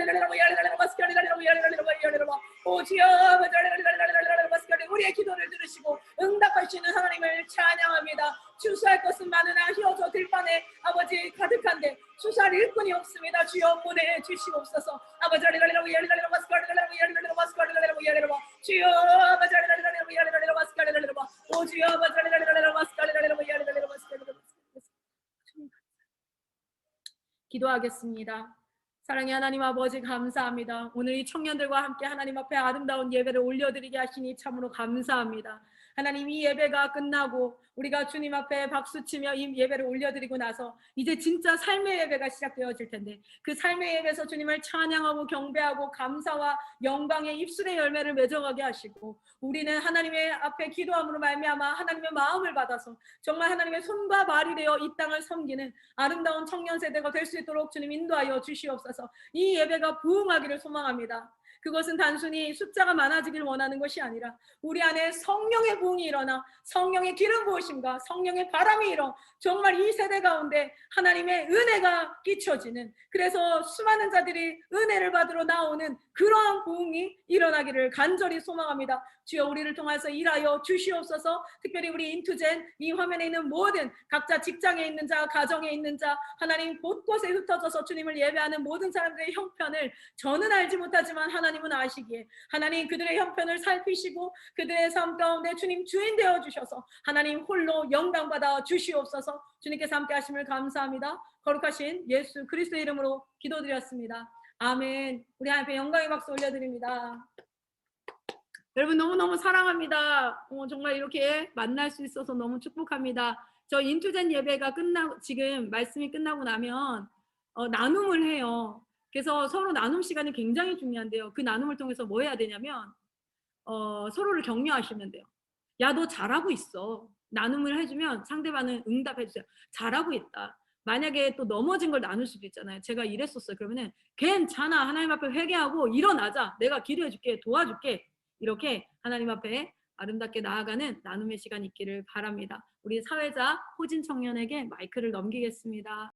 우리의 기도를 들으시고 응답하시는 하나님을 찬양합니다. 추수할 것은 많으나 휘어져 들판에 아버지 가득한데 추수할 일꾼이 없습니다. 주여 보내주시옵소서. 아버지 주여 기도하겠습니다. 사랑의 하나님 아버지 감사합니다. 오늘 이 청년들과 함께 하나님 앞에 아름다운 예배를 올려드리게 하시니 참으로 감사합니다. 하나님 이 예배가 끝나고 우리가 주님 앞에 박수치며 이 예배를 올려드리고 나서 이제 진짜 삶의 예배가 시작되어질 텐데 그 삶의 예배에서 주님을 찬양하고 경배하고 감사와 영광의 입술의 열매를 맺어가게 하시고 우리는 하나님의 앞에 기도함으로 말미암아 하나님의 마음을 받아서 정말 하나님의 손과 발이 되어 이 땅을 섬기는 아름다운 청년 세대가 될 수 있도록 주님 인도하여 주시옵소서. 이 예배가 부흥하기를 소망합니다. 그것은 단순히 숫자가 많아지길 원하는 것이 아니라 우리 안에 성령의 부흥이 일어나 성령의 기름 부으심과 성령의 바람이 일어 정말 이 세대 가운데 하나님의 은혜가 끼쳐지는, 그래서 수많은 자들이 은혜를 받으러 나오는 그러한 부흥이 일어나기를 간절히 소망합니다. 주여 우리를 통해서 일하여 주시옵소서. 특별히 우리 인투젠 이 화면에 있는 모든 각자 직장에 있는 자, 가정에 있는 자, 하나님 곳곳에 흩어져서 주님을 예배하는 모든 사람들의 형편을 저는 알지 못하지만 하나님은 아시기에 하나님 그들의 형편을 살피시고 그들의 삶 가운데 주님 주인 되어 주셔서 하나님 홀로 영광받아 주시옵소서. 주님께서 함께 하심을 감사합니다. 거룩하신 예수 그리스도의 이름으로 기도드렸습니다. 아멘. 우리 하나님 앞에 영광의 박수 올려드립니다. 여러분 너무너무 사랑합니다. 정말 이렇게 만날 수 있어서 너무 축복합니다. 저 인투젠 예배가 끝나고 지금 말씀이 끝나고 나면 나눔을 해요. 그래서 서로 나눔 시간이 굉장히 중요한데요. 그 나눔을 통해서 뭐 해야 되냐면 서로를 격려하시면 돼요. 야, 너 잘하고 있어. 나눔을 해주면 상대방은 응답해 주세요. 잘하고 있다. 만약에 또 넘어진 걸 나눌 수도 있잖아요. 제가 이랬었어요. 그러면은 괜찮아. 하나님 앞에 회개하고 일어나자. 내가 기도해 줄게. 도와줄게. 이렇게 하나님 앞에 아름답게 나아가는 나눔의 시간 있기를 바랍니다. 우리 사회자 호진 청년에게 마이크를 넘기겠습니다.